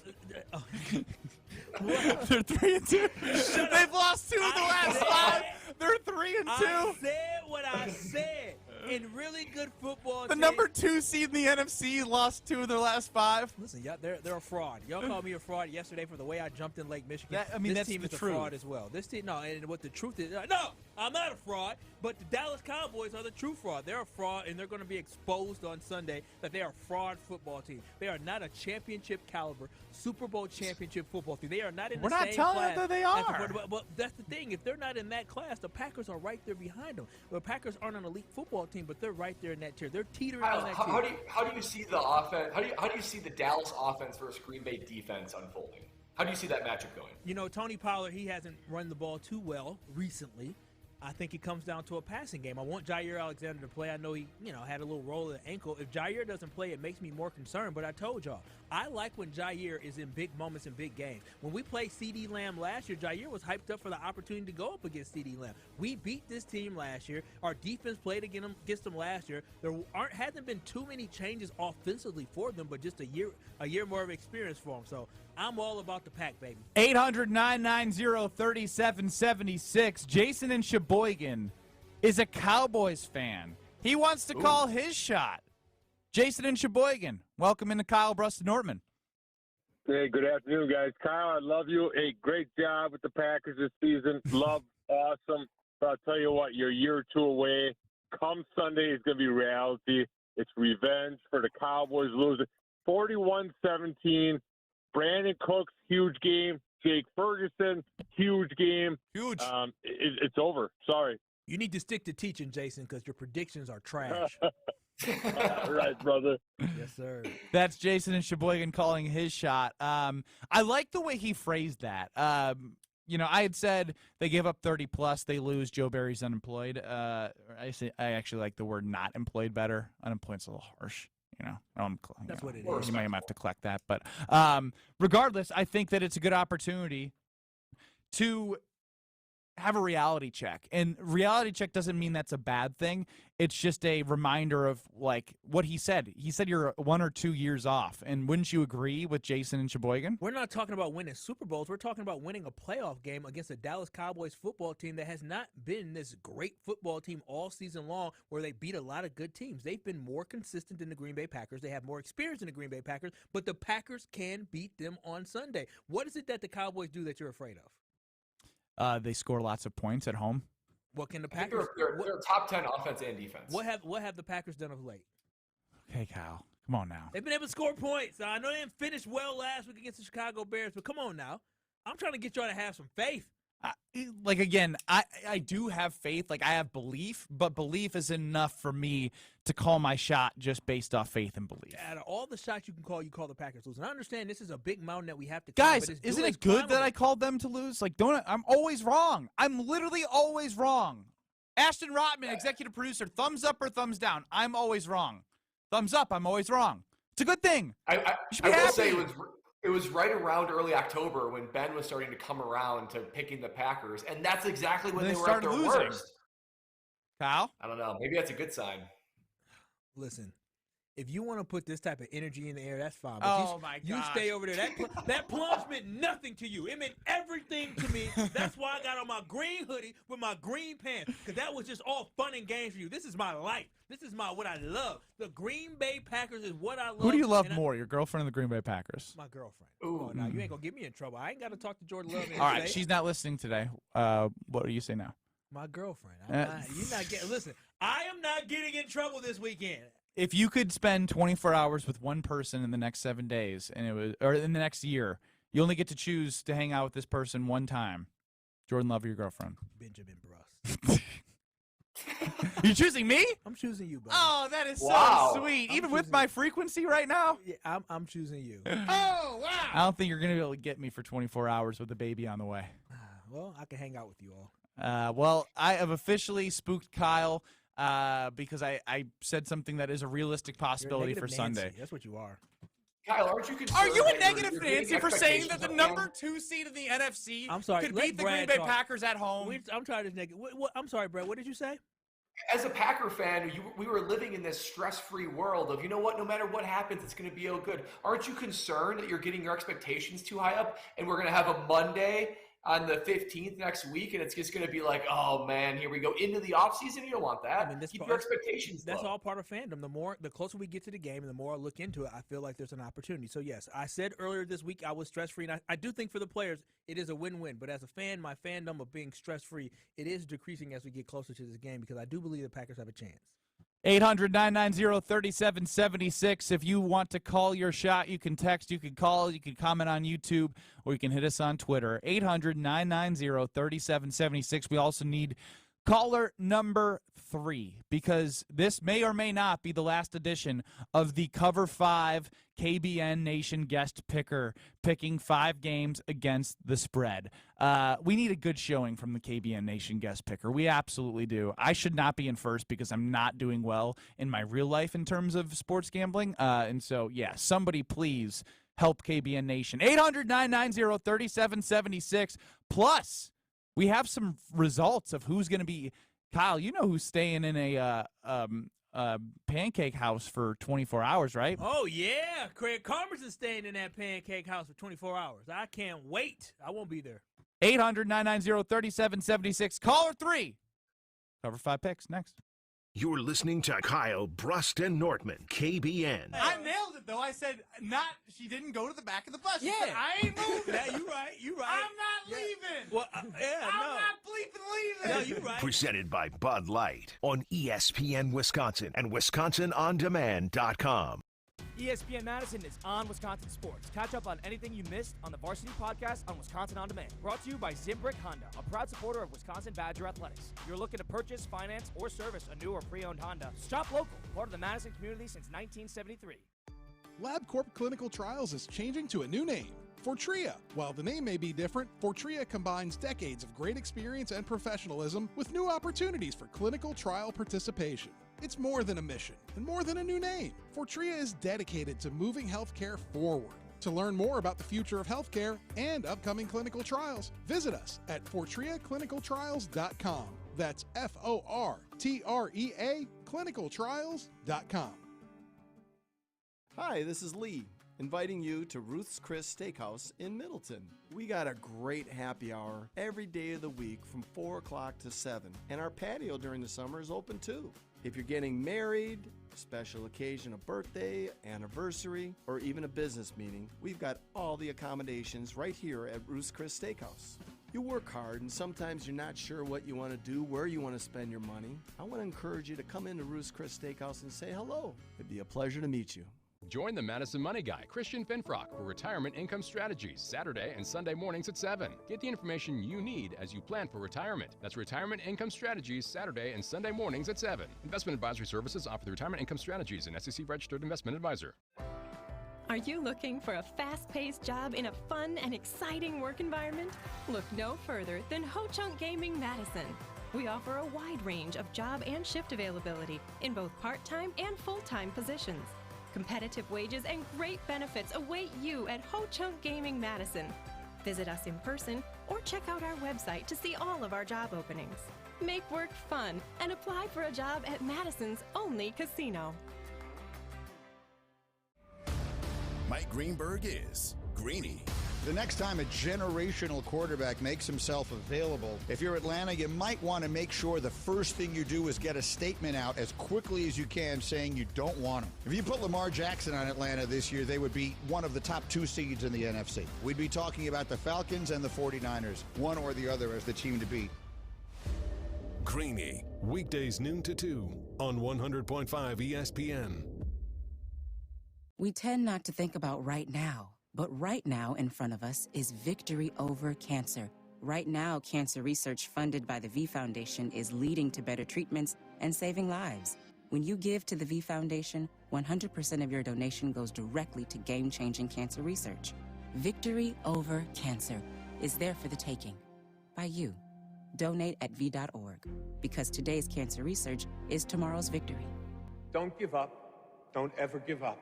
They're 3-2. They've lost 2 of the last 5. They're 3-2. I said what I said. In really good football, the number 2 seed in the NFC lost 2 of their last 5. Listen, they're a fraud. Y'all called me a fraud yesterday for the way I jumped in Lake Michigan. That's this team the is truth. a fraud as well. This team, and what the truth is, no, I'm not a fraud. But the Dallas Cowboys are the true fraud. They're a fraud, and they're going to be exposed on Sunday that they are a fraud football team. They are not a championship caliber, Super Bowl championship football team. They are not in the same class. We're not telling them that they are. But that's the thing. If they're not in that class, the Packers are right there behind them. The Packers aren't an elite football team, but they're right there in that tier. They're teetering on that tier. How do you see the offense? How do you see the Dallas offense versus Green Bay defense unfolding? How do you see that matchup going? You know, Tony Pollard, he hasn't run the ball too well recently. I think it comes down to a passing game. I want Jair Alexander to play. I know he, had a little roll of the ankle. If Jair doesn't play, it makes me more concerned. But I told y'all, I like when Jair is in big moments in big games. When we played C.D. Lamb last year, Jair was hyped up for the opportunity to go up against C.D. Lamb. We beat this team last year. Our defense played against them last year. There hasn't been too many changes offensively for them, but just a year more of experience for them. So I'm all about the pack, baby. 800-990-3776. Jason in Sheboygan is a Cowboys fan. He wants to call his shot. Jason in Sheboygan, welcome into Kyle, Brust, and Nortman. Hey, good afternoon, guys. Kyle, I love you. Hey, great job with the Packers this season. Love, awesome. But I'll tell you what, you're a year or 2 away. Come Sunday, it's going to be reality. It's revenge for the Cowboys losing 41-17. Brandon Cooks, huge game. Jake Ferguson, huge game. Huge. It's over. Sorry. You need to stick to teaching, Jason, because your predictions are trash. All right, brother. Yes, sir. That's Jason in Sheboygan calling his shot. I like the way he phrased that. I had said they give up 30+, they lose, Joe Barry's unemployed. I actually like the word not employed better. Unemployed's a little harsh. That's what it is. You might have to collect that. But regardless, I think that it's a good opportunity to have a reality check. And reality check doesn't mean that's a bad thing. It's just a reminder of, like, what he said. He said you're 1 or 2 years off. And wouldn't you agree with Jason and Sheboygan? We're not talking about winning Super Bowls. We're talking about winning a playoff game against a Dallas Cowboys football team that has not been this great football team all season long, where they beat a lot of good teams. They've been more consistent than the Green Bay Packers. They have more experience than the Green Bay Packers, but the Packers can beat them on Sunday. What is it that the Cowboys do that you're afraid of? They score lots of points at home. What can the I think Packers? they're top 10 offense and defense. What have the Packers done of late? Okay, Kyle, come on now. They've been able to score points. I know they didn't finish well last week against the Chicago Bears, but come on now. I'm trying to get y'all to have some faith. Again, I do have faith. Like, I have belief, but belief is enough for me to call my shot just based off faith and belief. Out of all the shots you call the Packers lose. And I understand this is a big mountain that we have to climb. Guys, isn't it good that I called them to lose? Like, I'm always wrong. I'm literally always wrong. Ashton Rotman, executive producer, thumbs up or thumbs down? I'm always wrong. Thumbs up, I'm always wrong. It's a good thing. I will say it was right around early October when Ben was starting to come around to picking the Packers, and that's exactly when they were at their worst. Kyle? I don't know. Maybe that's a good sign. Listen, if you want to put this type of energy in the air, that's fine. But you stay over there. That plunge meant nothing to you. It meant everything to me. That's why I got on my green hoodie with my green pants, because that was just all fun and games for you. This is my life. This is what I love. The Green Bay Packers is what I love. Who do you love more, your girlfriend or the Green Bay Packers? My girlfriend. Ooh. Now, you ain't going to get me in trouble. I ain't got to talk to Jordan Love. All right, she's not listening today. What do you say now? My girlfriend. Listen, I am not getting in trouble this weekend. If you could spend 24 hours with one person in the next 7 days, or in the next year, you only get to choose to hang out with this person one time. Jordan Love or your girlfriend? Benjamin Brust. You're choosing me? I'm choosing you, buddy. Oh, that is so sweet. Even with my frequency right now? Yeah, I'm choosing you. Oh, wow. I don't think you're going to be able to get me for 24 hours with a baby on the way. Well, I can hang out with you all. Well, I have officially spooked Kyle because I said something that is a realistic possibility for Sunday. That's what you are. Kyle, aren't you concerned? Are you a that negative you're Nancy getting for saying that the expectations number 2 seed in the NFC could let beat the Brad Green Bay talk. Packers at home? I'm trying to negative. I'm sorry, Brad. What did you say? As a Packer fan, we were living in this stress-free world of, you know what, no matter what happens, it's going to be all good. Aren't you concerned that you're getting your expectations too high up and we're going to have a Monday on the 15th next week and it's just going to be like, oh, man, here we go into the offseason? You don't want that. Keep your expectations low. That's all part of fandom. The closer we get to the game and the more I look into it, I feel like there's an opportunity. So, yes, I said earlier this week I was stress-free, and I do think for the players it is a win-win. But as a fan, my fandom of being stress-free, it is decreasing as we get closer to this game because I do believe the Packers have a chance. 800-990-3776. If you want to call your shot, you can text, you can call, you can comment on YouTube, or you can hit us on Twitter. 800-990-3776. We also need caller number 3 because this may or may not be the last edition of the Cover 5 KBN Nation guest picker picking 5 games against the spread. We need a good showing from the KBN Nation guest picker. We absolutely do. I should not be in first because I'm not doing well in my real life in terms of sports gambling. And so, yeah, somebody please help KBN Nation. 800-990-3776. Plus, we have some results of who's going to be. Kyle, you know who's staying in a pancake house for 24 hours, right? Oh, yeah. Craig Carmers is staying in that pancake house for 24 hours. I can't wait. I won't be there. 800-990-3776. Caller 3. Cover 5 picks next. You're listening to Kyle, Brust, and Nortman, KBN. I nailed it, though. I said she didn't go to the back of the bus. She said, I ain't moving. Yeah, you right. I'm not leaving. Well, I'm not bleeping leaving. No, you right. Presented by Bud Light on ESPN Wisconsin and WisconsinOnDemand.com. ESPN Madison is on Wisconsin Sports. Catch up on anything you missed on the Varsity Podcast on Wisconsin On Demand. Brought to you by Zimbrick Honda, a proud supporter of Wisconsin Badger Athletics. If you're looking to purchase, finance, or service a new or pre-owned Honda, shop local, part of the Madison community since 1973. LabCorp Clinical Trials is changing to a new name, Fortrea. While the name may be different, Fortrea combines decades of great experience and professionalism with new opportunities for clinical trial participation. It's more than a mission and more than a new name. Fortrea is dedicated to moving healthcare forward. To learn more about the future of healthcare and upcoming clinical trials, visit us at fortreaclinicaltrials.com. That's FORTREA clinicaltrials.com. Hi, this is Lee, inviting you to Ruth's Chris Steakhouse in Middleton. We got a great happy hour every day of the week from 4 o'clock to 7, and our patio during the summer is open too. If you're getting married, special occasion, a birthday, anniversary, or even a business meeting, we've got all the accommodations right here at Ruth's Chris Steakhouse. You work hard and sometimes you're not sure what you want to do, where you want to spend your money. I want to encourage you to come into Ruth's Chris Steakhouse and say hello. It'd be a pleasure to meet you. Join the Madison Money Guy, Christian Finfrock, for Retirement Income Strategies, Saturday and Sunday mornings at 7. Get the information you need as you plan for retirement. That's Retirement Income Strategies, Saturday and Sunday mornings at 7. Investment advisory services offered through Retirement Income Strategies, an SEC-registered investment advisor. Are you looking for a fast-paced job in a fun and exciting work environment? Look no further than Ho Chunk Gaming Madison. We offer a wide range of job and shift availability in both part-time and full-time positions. Competitive wages and great benefits await you at Ho Chunk Gaming Madison. Visit us in person or check out our website to see all of our job openings. Make work fun and apply for a job at Madison's only casino. Mike Greenberg is Greeny. The next time a generational quarterback makes himself available, if you're Atlanta, you might want to make sure the first thing you do is get a statement out as quickly as you can saying you don't want him. If you put Lamar Jackson on Atlanta this year, they would be one of the top 2 seeds in the NFC. We'd be talking about the Falcons and the 49ers, one or the other as the team to beat. Greeny, weekdays noon to 2 on 100.5 ESPN. We tend not to think about right now. But right now in front of us is victory over cancer. Right now, cancer research funded by the V Foundation is leading to better treatments and saving lives. When you give to the V Foundation, 100% of your donation goes directly to game-changing cancer research. Victory over cancer is there for the taking. By you. Donate at V.org. Because today's cancer research is tomorrow's victory. Don't give up. Don't ever give up.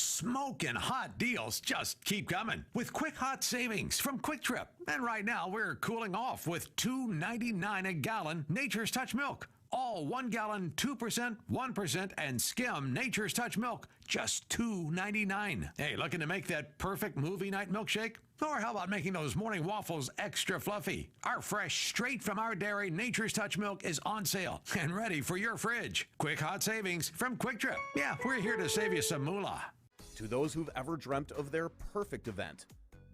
Smoking hot deals just keep coming with quick hot savings from Quick Trip. And right now we're cooling off with $2.99 a gallon Nature's Touch milk. All 1 gallon, 2%, 1%, and skim Nature's Touch milk, just $2.99. Hey, looking to make that perfect movie night milkshake? Or how about making those morning waffles extra fluffy? Our fresh, straight from our dairy Nature's Touch milk is on sale and ready for your fridge. Quick hot savings from Quick Trip. Yeah, we're here to save you some moolah. To those who've ever dreamt of their perfect event,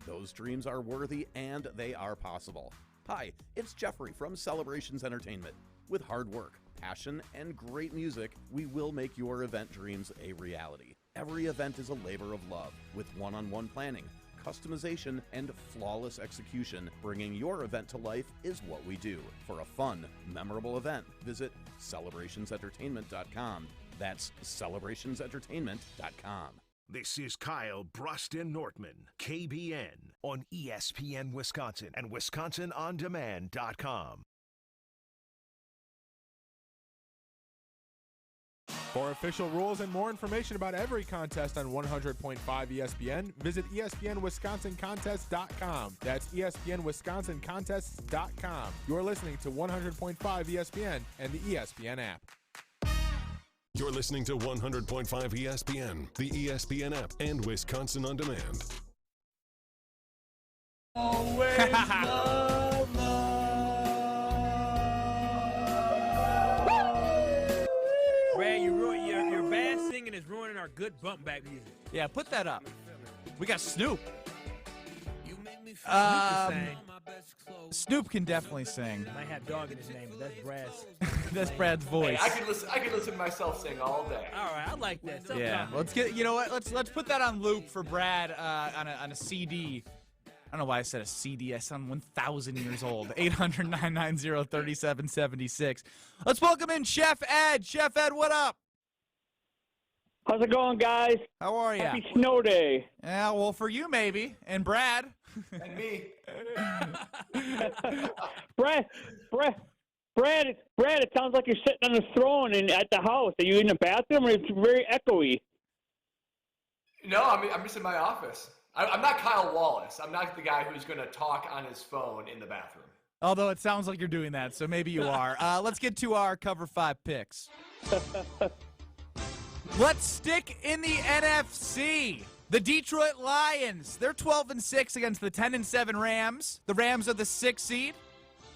those dreams are worthy and they are possible. Hi, it's Jeffrey from Celebrations Entertainment. With hard work, passion, and great music, we will make your event dreams a reality. Every event is a labor of love with one-on-one planning, customization, and flawless execution. Bringing your event to life is what we do. For a fun, memorable event, visit celebrationsentertainment.com. That's celebrationsentertainment.com. This is Kyle, Brust, and Nortman, KBN, on ESPN Wisconsin and WisconsinOnDemand.com. For official rules and more information about every contest on 100.5 ESPN, visit ESPNWisconsinContests.com. That's ESPNWisconsinContests.com. You're listening to 100.5 ESPN and the ESPN app. You're listening to 100.5 ESPN, the ESPN app, and Wisconsin On Demand. Always love, Brad, your bad singing is ruining our good bump back music. Yeah, put that up. We got Snoop. Snoop can definitely sing. Might have dog in his name, but that's Brad's. That's Brad's voice. Hey, I could listen to myself sing all day. All right, I like that. Yeah, let's get. You know what? Let's put that on loop for Brad on a CD. I don't know why I said a CD. I sound 1,000 years old. 800-990-3776. Let's welcome in Chef Ed. Chef Ed, what up? How's it going, guys? How are you? Happy snow day. Yeah, well, for you maybe, and Brad. And me. Brad, it sounds like you're sitting on a throne at the house. Are you in the bathroom? Or it's very echoey. No, I'm just in my office. I'm not Kyle Wallace. I'm not the guy who's going to talk on his phone in the bathroom. Although it sounds like you're doing that, so maybe you are. Let's get to our Cover 5 picks. Let's stick in the NFC. The Detroit Lions, they're 12-6 against the 10-7 Rams. The Rams are the 6th seed.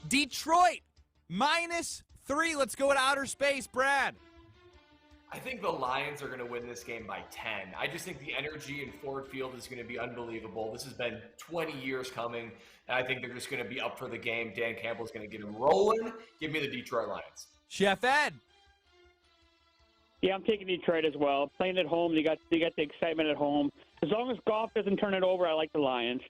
Detroit, -3. Let's go to outer space, Brad. I think the Lions are going to win this game by 10. I just think the energy in Ford Field is going to be unbelievable. This has been 20 years coming, and I think they're just going to be up for the game. Dan Campbell's going to get them rolling. Give me the Detroit Lions. Chef Ed. Yeah, I'm taking Detroit as well. Playing at home, they got the excitement at home. As long as Goff doesn't turn it over, I like the Lions.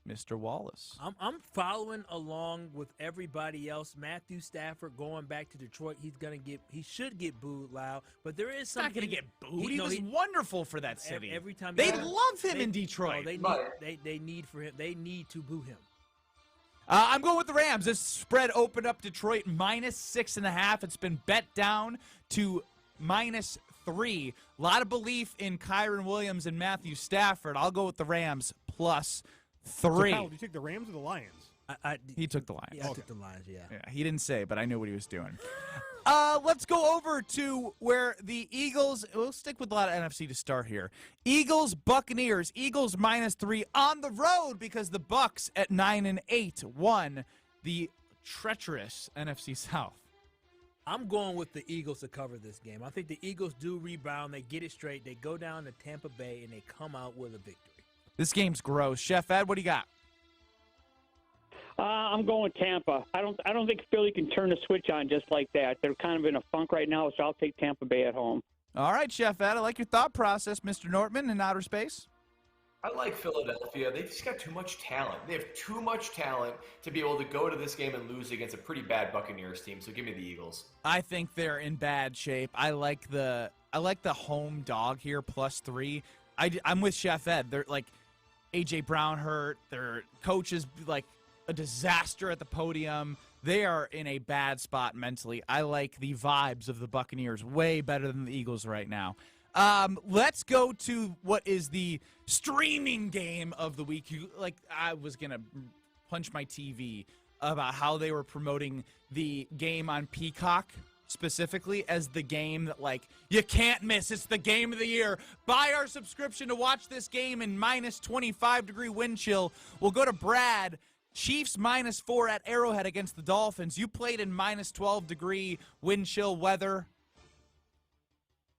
Mr. Wallace. I'm following along with everybody else. Matthew Stafford going back to Detroit. He should get booed loud, but there is something. Not going to get booed. He was wonderful for that city. Every time they love him in Detroit. They need for him. They need to boo him. I'm going with the Rams. This spread opened up Detroit -6.5. It's been bet down to -3. A lot of belief in Kyron Williams and Matthew Stafford. I'll go with the Rams +3. So Kyle, do you take the Rams or the Lions? He took the Lions. Yeah, I took the Lions, yeah. He didn't say, but I knew what he was doing. Let's go over to where the Eagles, we'll stick with a lot of NFC to start here. Eagles, Buccaneers, Eagles -3 on the road because the Bucs at 9-8 won the treacherous NFC South. I'm going with the Eagles to cover this game. I think the Eagles do rebound. They get it straight. They go down to Tampa Bay, and they come out with a victory. This game's gross. Chef Ed, what do you got? I'm going with Tampa. I don't think Philly can turn the switch on just like that. They're kind of in a funk right now, so I'll take Tampa Bay at home. All right, Chef Ed, I like your thought process, Mr. Nortman in outer space. I like Philadelphia. They just got too much talent. They have too much talent to be able to go to this game and lose against a pretty bad Buccaneers team. So give me the Eagles. I think they're in bad shape. I like the home dog here +3. I'm with Chef Ed. They're like A.J. Brown hurt. Their coach is like a disaster at the podium. They are in a bad spot mentally. I like the vibes of the Buccaneers way better than the Eagles right now. Let's go to what is the streaming game of the week. I was going to punch my TV about how they were promoting the game on Peacock specifically as the game that, like, you can't miss. It's the game of the year. Buy our subscription to watch this game in -25-degree wind chill. We'll go to Brad. Chiefs -4 at Arrowhead against the Dolphins. You played in -12-degree wind chill weather.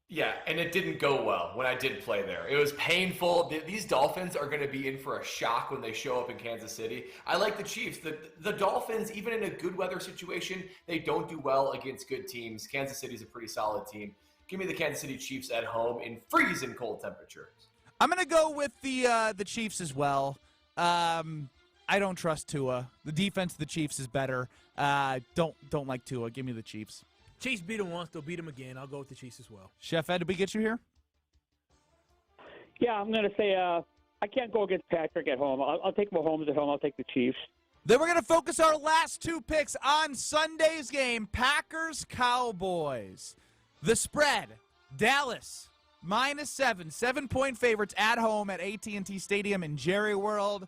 Yeah, and it didn't go well when I did play there. It was painful. These Dolphins are going to be in for a shock when they show up in Kansas City. I like the Chiefs. The Dolphins, even in a good weather situation, they don't do well against good teams. Kansas City's a pretty solid team. Give me the Kansas City Chiefs at home in freezing cold temperatures. I'm going to go with the Chiefs as well. I don't trust Tua. The defense of the Chiefs is better. Don't like Tua. Give me the Chiefs. Chiefs beat them once. They'll beat them again. I'll go with the Chiefs as well. Chef Ed, did we get you here? Yeah, I'm going to say I can't go against Patrick at home. I'll take Mahomes at home. I'll take the Chiefs. Then we're going to focus our last two picks on Sunday's game, Packers-Cowboys. The spread, Dallas, -7, 7-point favorites at home at AT&T Stadium in Jerry World.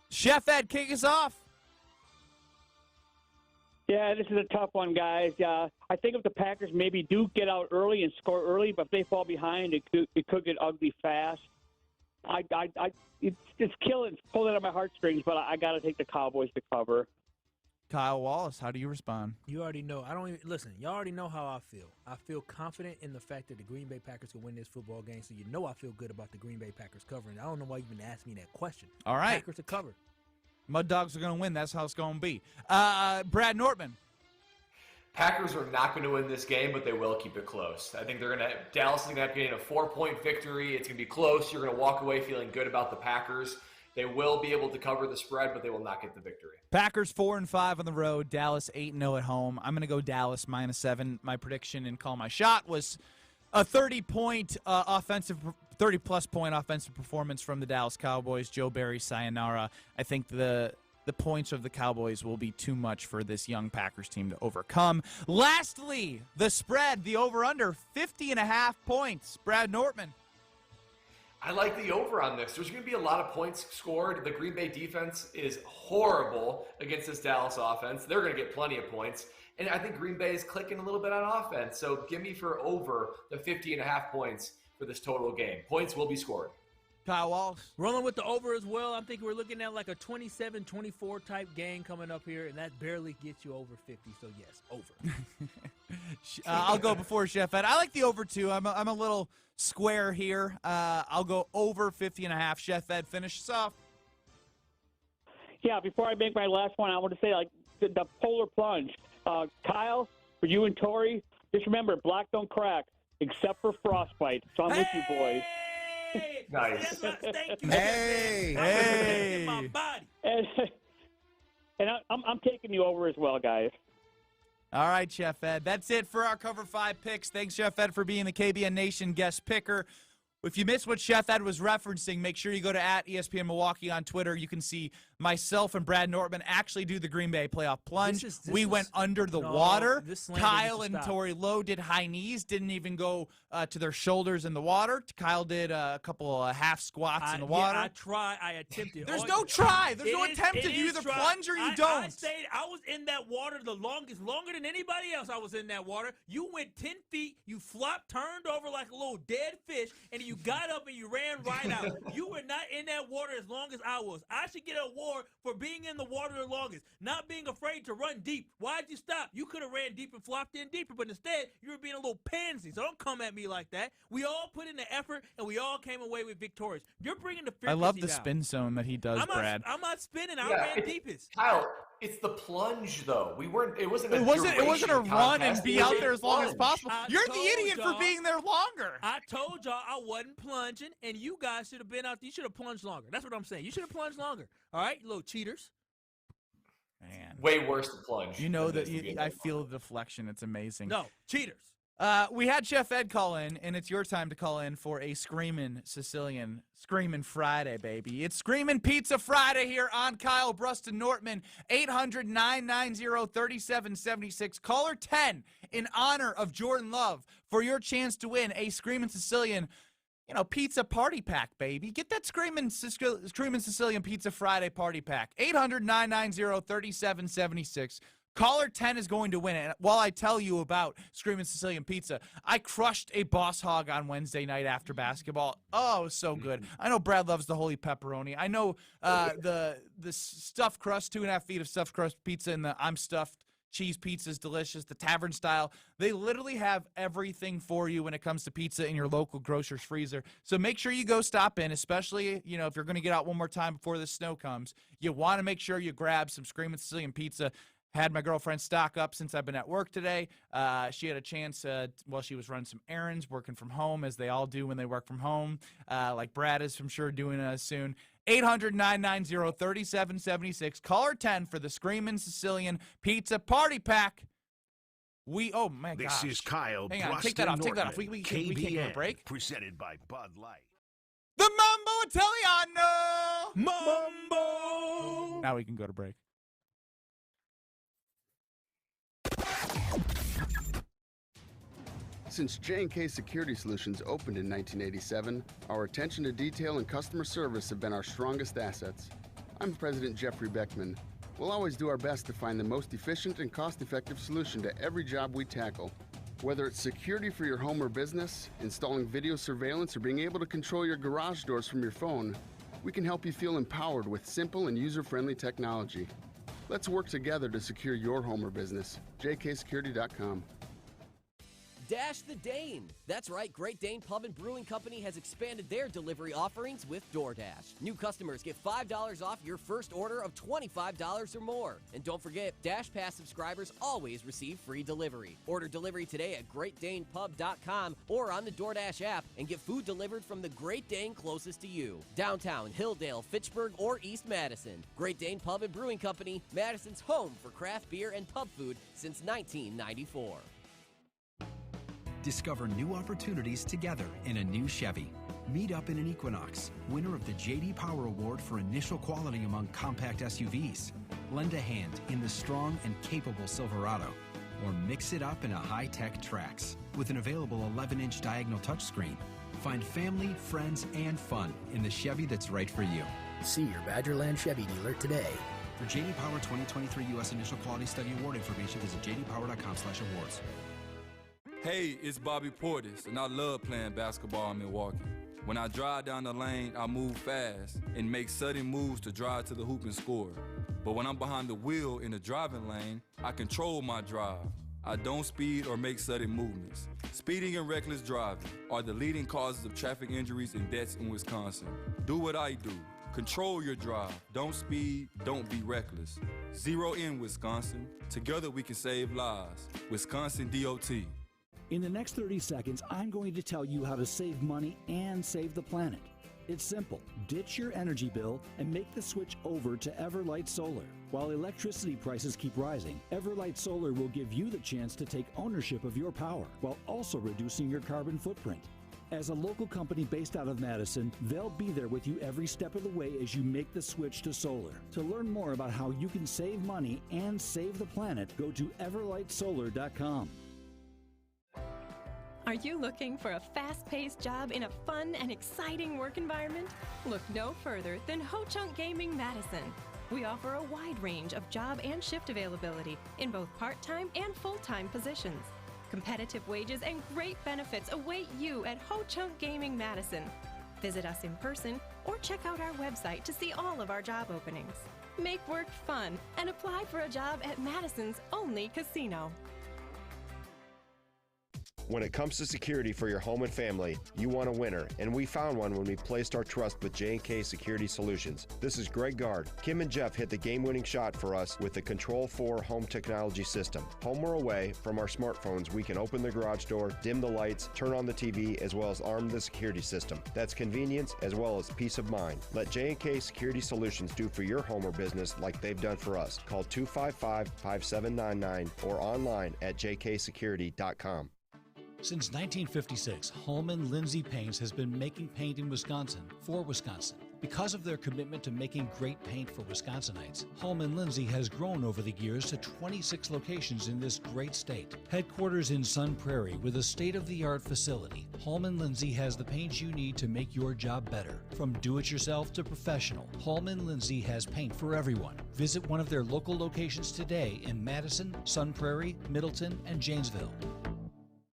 Chef Ed, kick us off. Yeah, this is a tough one, guys. I think if the Packers maybe do get out early and score early, but if they fall behind, it could get ugly fast. It's pulling at my heartstrings, but I got to take the Cowboys to cover. Kyle Wallace, how do you respond? You already know. Listen, y'all already know how I feel. I feel confident in the fact that the Green Bay Packers can win this football game, so you know I feel good about the Green Bay Packers covering. I don't know why you even asked me that question. All right. Packers to cover. Mud Dogs are going to win. That's how it's going to be. Brad Nortman. Packers are not going to win this game, but they will keep it close. I think Dallas is going to have to get a 4-point victory. It's going to be close. You're going to walk away feeling good about the Packers. They will be able to cover the spread, but they will not get the victory. Packers 4-5 on the road. Dallas 8-0 at home. I'm going to go Dallas -7. My prediction and call my shot was a 30-point 30-plus point offensive performance from the Dallas Cowboys. Joe Barry, sayonara. I think the points of the Cowboys will be too much for this young Packers team to overcome. Lastly, the spread, the over-under, 50.5 points. Brad Nortman. I like the over on this. There's going to be a lot of points scored. The Green Bay defense is horrible against this Dallas offense. They're going to get plenty of points. And I think Green Bay is clicking a little bit on offense. So give me for over the 50.5 points for this total game. Points will be scored. Kyle Walsh. Rolling with the over as well. I'm thinking we're looking at like a 27-24 type game coming up here, and that barely gets you over 50. So, yes, over. I'll go before Chef Ed. I like the over, too. I'm a little square here. I'll go over 50.5. Chef Ed, finish us off. Yeah, before I make my last one, I want to say, like, the polar plunge. Kyle, for you and Tori, just remember, black don't crack, except for frostbite. So I'm with you, boys. Nice. Thank you. Hey. My body. And I'm taking you over as well, guys. All right, Chef Ed. That's it for our Cover 5 picks. Thanks, Chef Ed, for being the KBN Nation guest picker. If you missed what Chef Ed was referencing, make sure you go to @ESPN Milwaukee on Twitter. You can see myself and Brad Nortman actually do the Green Bay playoff plunge. We went under the water. Kyle and Tori Lowe did high knees, didn't even go to their shoulders in the water. Kyle did a couple of half squats in the water. Yeah, I attempted. There's no try. There's no attempt. You either plunge or you don't. I was in that water the longest, longer than anybody else. I was in that water. You went 10 feet. You flopped, turned over like a little dead fish, and you got up and you ran right out. You were not in that water as long as I was. I should get an award for being in the water the longest, not being afraid to run deep. Why'd you stop? You could have ran deep and flopped in deeper, but instead you were being a little pansy. So don't come at me like that. We all put in the effort, and we all came away with victorious. You're bringing the frequency I love the down. spin zone that he does, Brad. I'm not spinning. I ran deepest. Kyle, it's the plunge though. It wasn't a run and be out there as long as plunge. possible. You're the idiot for being there longer. I told y'all I wasn't plunging, and you guys should have been out. You should have plunged longer. That's what I'm saying. You should have plunged longer. All right, you little cheaters. Man, way worse to plunge. You know that I feel the deflection. It's amazing. No, cheaters. We had Chef Ed call in, and it's your time to call in for a Screamin' Sicilian, Screamin' Friday, baby. It's Screamin' Pizza Friday here on Kyle, Brust, and Nortman. 800-990-3776. Caller 10 in honor of Jordan Love for your chance to win a Screamin' Sicilian, pizza party pack, baby. Get that Screamin' Sicilian Pizza Friday party pack. 800-990-3776. Caller 10 is going to win it. While I tell you about Screamin' Sicilian Pizza, I crushed a Boss Hog on Wednesday night after basketball. Oh, it was so good. I know Brad loves the holy pepperoni. I know the stuffed crust, 2.5 feet of stuffed crust pizza, and the I'm stuffed cheese pizza is delicious. The tavern style. They literally have everything for you when it comes to pizza in your local grocer's freezer. So make sure you go stop in, especially, if you're going to get out one more time before the snow comes. You want to make sure you grab some Screamin' Sicilian Pizza. Had my girlfriend stock up since I've been at work today. She had a chance while she was running some errands, working from home, as they all do when they work from home, like Brad is, I'm sure, doing soon. 800-990-3776. Caller 10 for the Screamin' Sicilian Pizza Party Pack. Oh, my gosh. This is Kyle. Hang on, take that off. Take that off. We can't go to break. Presented by Bud Light. The Mambo Italiano. Mambo. Now we can go to break. Since J&K Security Solutions opened in 1987, our attention to detail and customer service have been our strongest assets. I'm President Jeffrey Beckman. We'll always do our best to find the most efficient and cost-effective solution to every job we tackle. Whether it's security for your home or business, installing video surveillance, or being able to control your garage doors from your phone, we can help you feel empowered with simple and user-friendly technology. Let's work together to secure your home or business. jksecurity.com. Dash the Dane. That's right, Great Dane Pub and Brewing Company has expanded their delivery offerings with DoorDash. New customers get $5 off your first order of $25 or more. And don't forget, Dash Pass subscribers always receive free delivery. Order delivery today at GreatDanePub.com or on the DoorDash app and get food delivered from the Great Dane closest to you. Downtown, Hilldale, Fitchburg, or East Madison. Great Dane Pub and Brewing Company, Madison's home for craft beer and pub food since 1994. Discover new opportunities together in a new Chevy. Meet up in an Equinox, winner of the J.D. Power Award for initial quality among compact SUVs. Lend a hand in the strong and capable Silverado. or mix it up in a high-tech Trax. With an available 11-inch diagonal touchscreen, find family, friends, and fun in the Chevy that's right for you. See your Badgerland Chevy dealer today. For J.D. Power 2023 U.S. Initial Quality Study Award information, visit jdpower.com/awards. Hey, it's Bobby Portis, and I love playing basketball in Milwaukee. When I drive down the lane, I move fast and make sudden moves to drive to the hoop and score. But when I'm behind the wheel in the driving lane, I control my drive. I don't speed or make sudden movements. Speeding and reckless driving are the leading causes of traffic injuries and deaths in Wisconsin. Do what I do. Control your drive. Don't speed. Don't be reckless. Zero in Wisconsin. Together we can save lives. Wisconsin DOT. In the next 30 seconds, I'm going to tell you how to save money and save the planet. It's simple. Ditch your energy bill and make the switch over to Everlight Solar. While electricity prices keep rising, Everlight Solar will give you the chance to take ownership of your power while also reducing your carbon footprint. As a local company based out of Madison, they'll be there with you every step of the way as you make the switch to solar. To learn more about how you can save money and save the planet, go to everlightsolar.com. Are you looking for a fast-paced job in a fun and exciting work environment? Look no further than Ho-Chunk Gaming Madison. We offer a wide range of job and shift availability in both part-time and full-time positions. Competitive wages and great benefits await you at Ho-Chunk Gaming Madison. Visit us in person or check out our website to see all of our job openings. Make work fun and apply for a job at Madison's only casino. When it comes to security for your home and family, you want a winner, and we found one when we placed our trust with J&K Security Solutions. This is Greg Gard. Kim and Jeff hit the game-winning shot for us with the Control 4 home technology system. Home or away, from our smartphones, we can open the garage door, dim the lights, turn on the TV, as well as arm the security system. That's convenience as well as peace of mind. Let J&K Security Solutions do for your home or business like they've done for us. Call 255-5799 or online at jksecurity.com. Since 1956, Holman Lindsay Paints has been making paint in Wisconsin for Wisconsin. Because of their commitment to making great paint for Wisconsinites, Holman Lindsay has grown over the years to 26 locations in this great state. Headquarters in Sun Prairie with a state-of-the-art facility, Holman Lindsay has the paint you need to make your job better. From do-it-yourself to professional, Holman Lindsay has paint for everyone. Visit one of their local locations today in Madison, Sun Prairie, Middleton, and Janesville.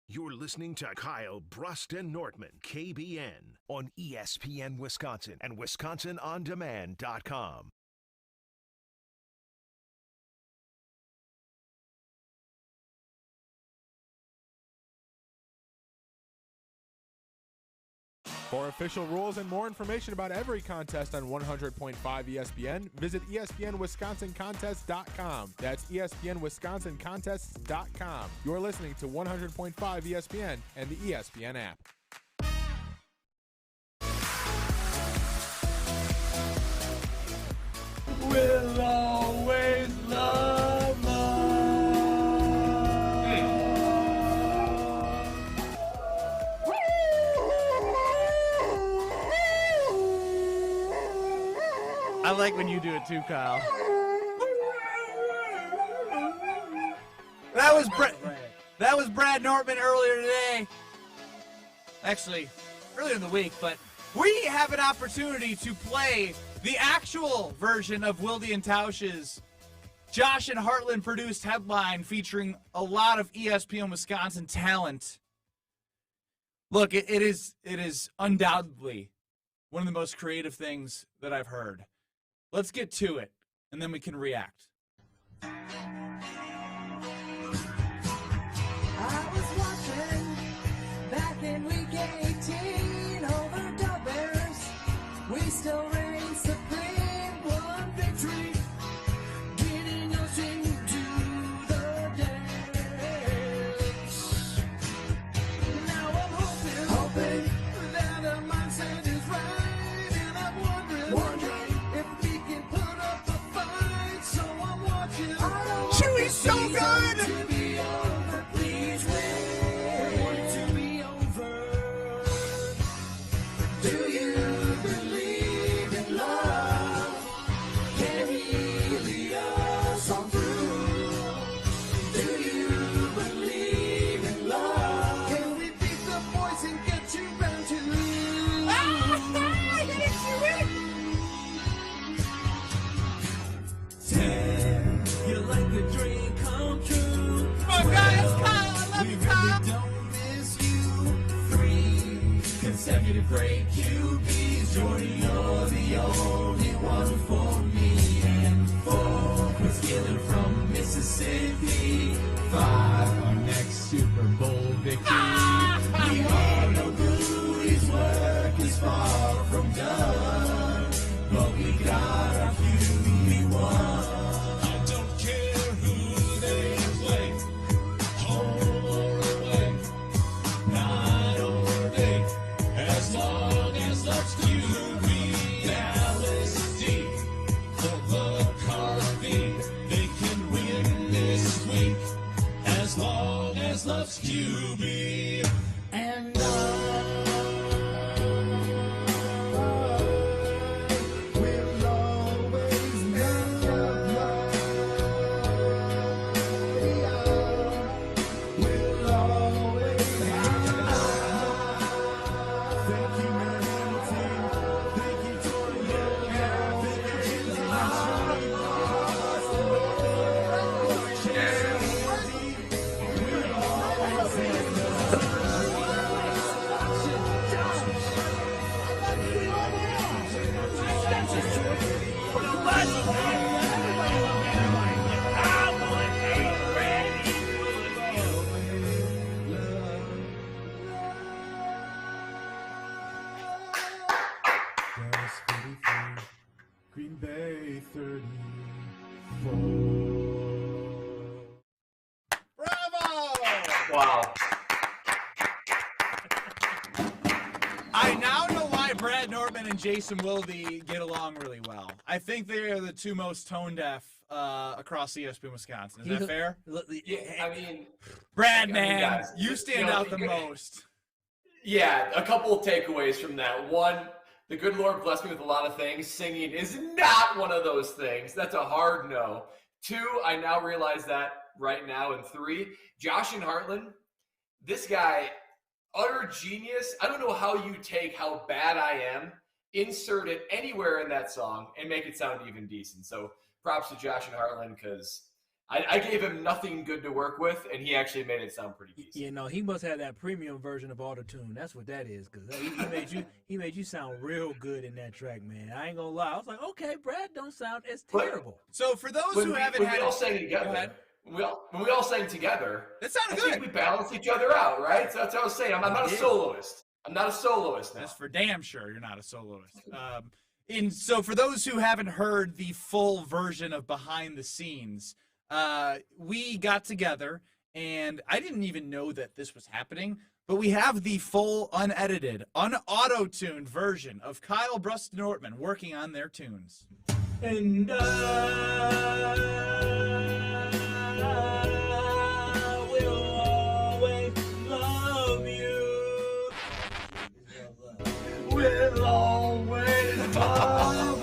You're listening to Kyle, Brust, and Nortman, KBN, on ESPN Wisconsin and WisconsinOnDemand.com. For official rules and more information about every contest on 100.5 ESPN, visit ESPNWisconsinContests.com. That's ESPNWisconsinContests.com. You're listening to 100.5 ESPN and the ESPN app. We'll always love love. I like when you do it too, Kyle. That was Brad Nortman earlier today. Actually, earlier in the week, but we have an opportunity to play the actual version of Wilde and Tausch's Josh and Heartland produced headline featuring a lot of ESPN Wisconsin talent. Look, it is undoubtedly one of the most creative things that I've heard. Let's get to it, and then we can react. I was watching back in week 18 over the Bears. We still reign supreme, one victory, getting us into the dance. Now I'm hoping that our mindset is right, and I'm wondering if we can put up a fight. So I'm watching. Chewy's so good! To be over, please win. To be over. Consecutive great QBs, Jordy, you're the only one for me. And 4, Chris Gillen from Mississippi. 5, our next Super Bowl victory. We are no good, his work is far from done, but we got our QB1. I don't care who they play, home or away, night or day, as long as love's QB. Dallas deep, the McCarthy, they can win this week, as long as love's QB. And Green Bay 34. Bravo! Wow. I now know why Brad Nortman and Jason Wilde get along really well. I think they are the two most tone deaf across ESPN Wisconsin. Is that fair? Yeah, I mean, Brad, I mean, man, guys, you stand out the most. Yeah, a couple of takeaways from that. One, the good Lord blessed me with a lot of things. Singing is not one of those things. That's a hard no. 2, I now realize that right now. And 3, Josh and Heartland, this guy, utter genius. I don't know how you take how bad I am, insert it anywhere in that song, and make it sound even decent. So props to Josh and Heartland, because I gave him nothing good to work with, and he actually made it sound pretty decent. You know, he must have that premium version of Auto-Tune. That's what that is, because he made you sound real good in that track, man. I ain't gonna lie. I was like, okay, Brad don't sound as terrible. So for those who haven't had, we all sang together. When we all sang together, that sounded good. I think we balanced each other out, right? So that's what I was saying. I'm not a soloist. I'm not a soloist now. That's for damn sure you're not a soloist. And so for those who haven't heard the full version of Behind the Scenes, we got together, and I didn't even know that this was happening, but we have the full, unedited, unauto-tuned version of Kyle, Brust, and Nortman working on their tunes. And I will always love you. Will always love you.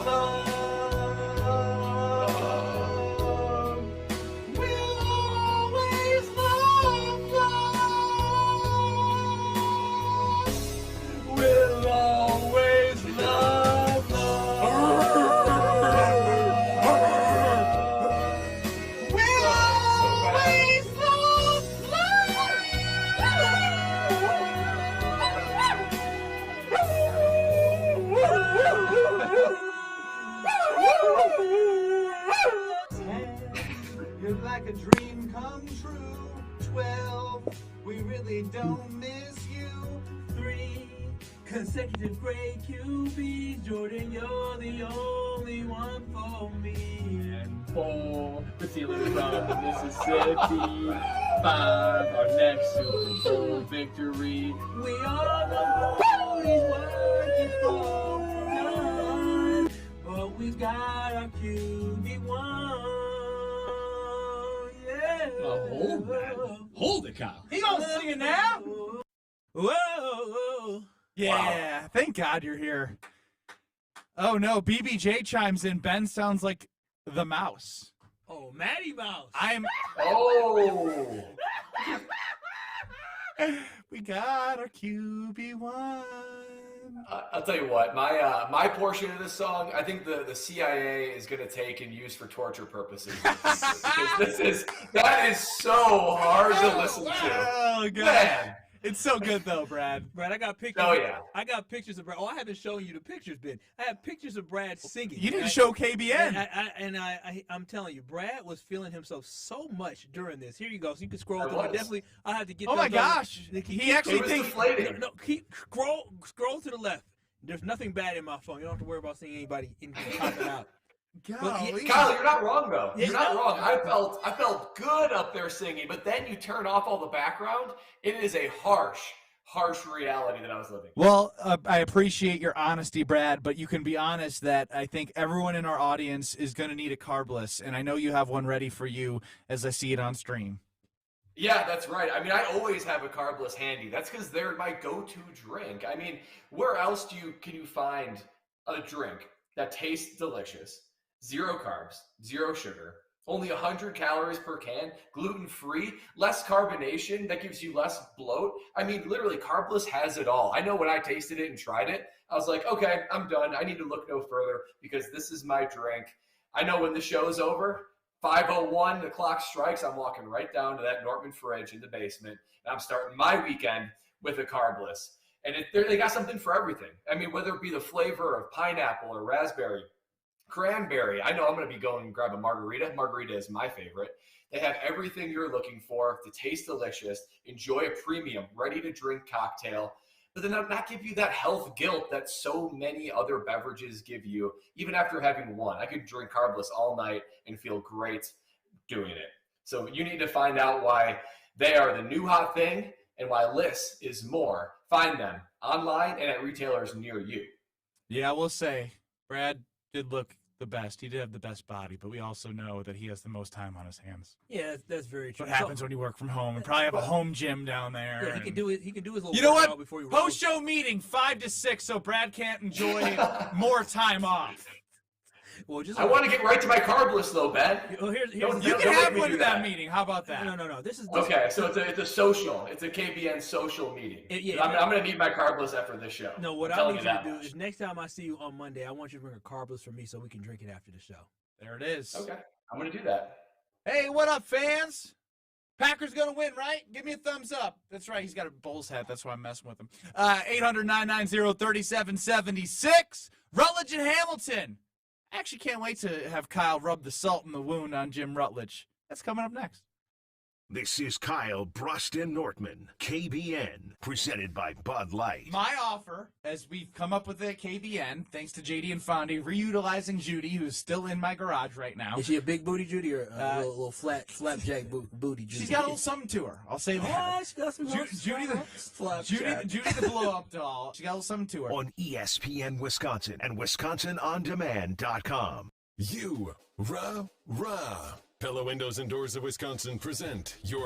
You're like a dream come true. 12, we really don't miss you. 3, consecutive great QBs. Jordan, you're the only one for me. And 4, the Steelers from Mississippi. 5, our next Super Bowl victory. We are the Cody's working for none, but we've got our QB1. Hold it, Kyle. He gonna sing it now? Whoa. Yeah, thank God you're here. Oh no, BBJ chimes in. Ben sounds like the mouse. Oh, Matty Mouse. Oh. We got our QB1. I'll tell you what, my portion of this song, I think the CIA is going to take and use for torture purposes. Because that is so hard to listen to. Oh, God. Man, It's so good though, Brad. Brad, I got pictures. Oh, yeah. I got pictures of Brad. Oh, I haven't shown you the pictures, Ben. I have pictures of Brad singing. You didn't show KBN. I'm telling you, Brad was feeling himself so much during this. Here you go. So you can scroll through. was. Definitely, I have to get. Oh my those gosh. He actually was thinks. deflating. No, keep scroll to the left. There's nothing bad in my phone. You don't have to worry about seeing anybody in here popping out. Golly. Kyle, you're not wrong though. Yeah, You're not no. wrong. I felt good up there singing, but then you turn off all the background. It is a harsh reality that I was living. Well, I appreciate your honesty, Brad, but you can be honest that I think everyone in our audience is going to need a carbless, and I know you have one ready for you as I see it on stream. Yeah, that's right. I mean, I always have a carbless handy. That's because they're my go-to drink. I mean, where else can you find a drink that tastes delicious, 0 carbs, 0 sugar, only 100 calories per can, gluten-free, less carbonation, that gives you less bloat? I mean, literally, carbless has it all. I know when I tasted it and tried it, I was like, okay, I'm done. I need to look no further because this is my drink. I know when the show's over, 5:01, the clock strikes, I'm walking right down to that Nortman fridge in the basement, and I'm starting my weekend with a carbless. And they got something for everything. I mean, whether it be the flavor of pineapple or raspberry, cranberry. I know I'm going to be going and grab a margarita. Margarita is my favorite. They have everything you're looking for to taste delicious, enjoy a premium, ready-to-drink cocktail, but then not give you that health guilt that so many other beverages give you, even after having one. I could drink carbless all night and feel great doing it. So you need to find out why they are the new hot thing and why Liss is more. Find them online and at retailers near you. Yeah, I will say, Brad did look the best. He did have the best body, but we also know that he has the most time on his hands. Yeah, that's very true. What happens when you work from home and probably have a home gym down there. Yeah, he can do it. He can do his little. You know workout what? Before he Post-show meeting 5 to 6, so Brad can't enjoy more time off. Well, just I want to get right to my carbless though, Ben. Well, here's you can have one in that meeting. How about that? No. This is okay. So it's a social. It's a KBN social meeting. I'm going to need my carbless after this show. No, what I need you to do is next time I see you on Monday, I want you to bring a carbless for me so we can drink it after the show. There it is. Okay, I'm going to do that. Hey, what up, fans? Packers going to win, right? Give me a thumbs up. That's right. He's got a Bulls hat. That's why I'm messing with him. 800-990-3776. Rutledge and Hamilton. I actually can't wait to have Kyle rub the salt in the wound on Jim Rutledge. That's coming up next. This is Kyle, Brust, and Nortman, KBN, presented by Bud Light. My offer, as we've come up with at KBN, thanks to JD and Fondy, reutilizing Judy, who's still in my garage right now. Is she a big booty Judy or a little flapjack booty Judy? She's got a little something to her. I'll say that. Oh, she got some Judy the blow-up doll. She got a little something to her. On ESPN Wisconsin and WisconsinOnDemand.com. Pillow Windows and Doors of Wisconsin present your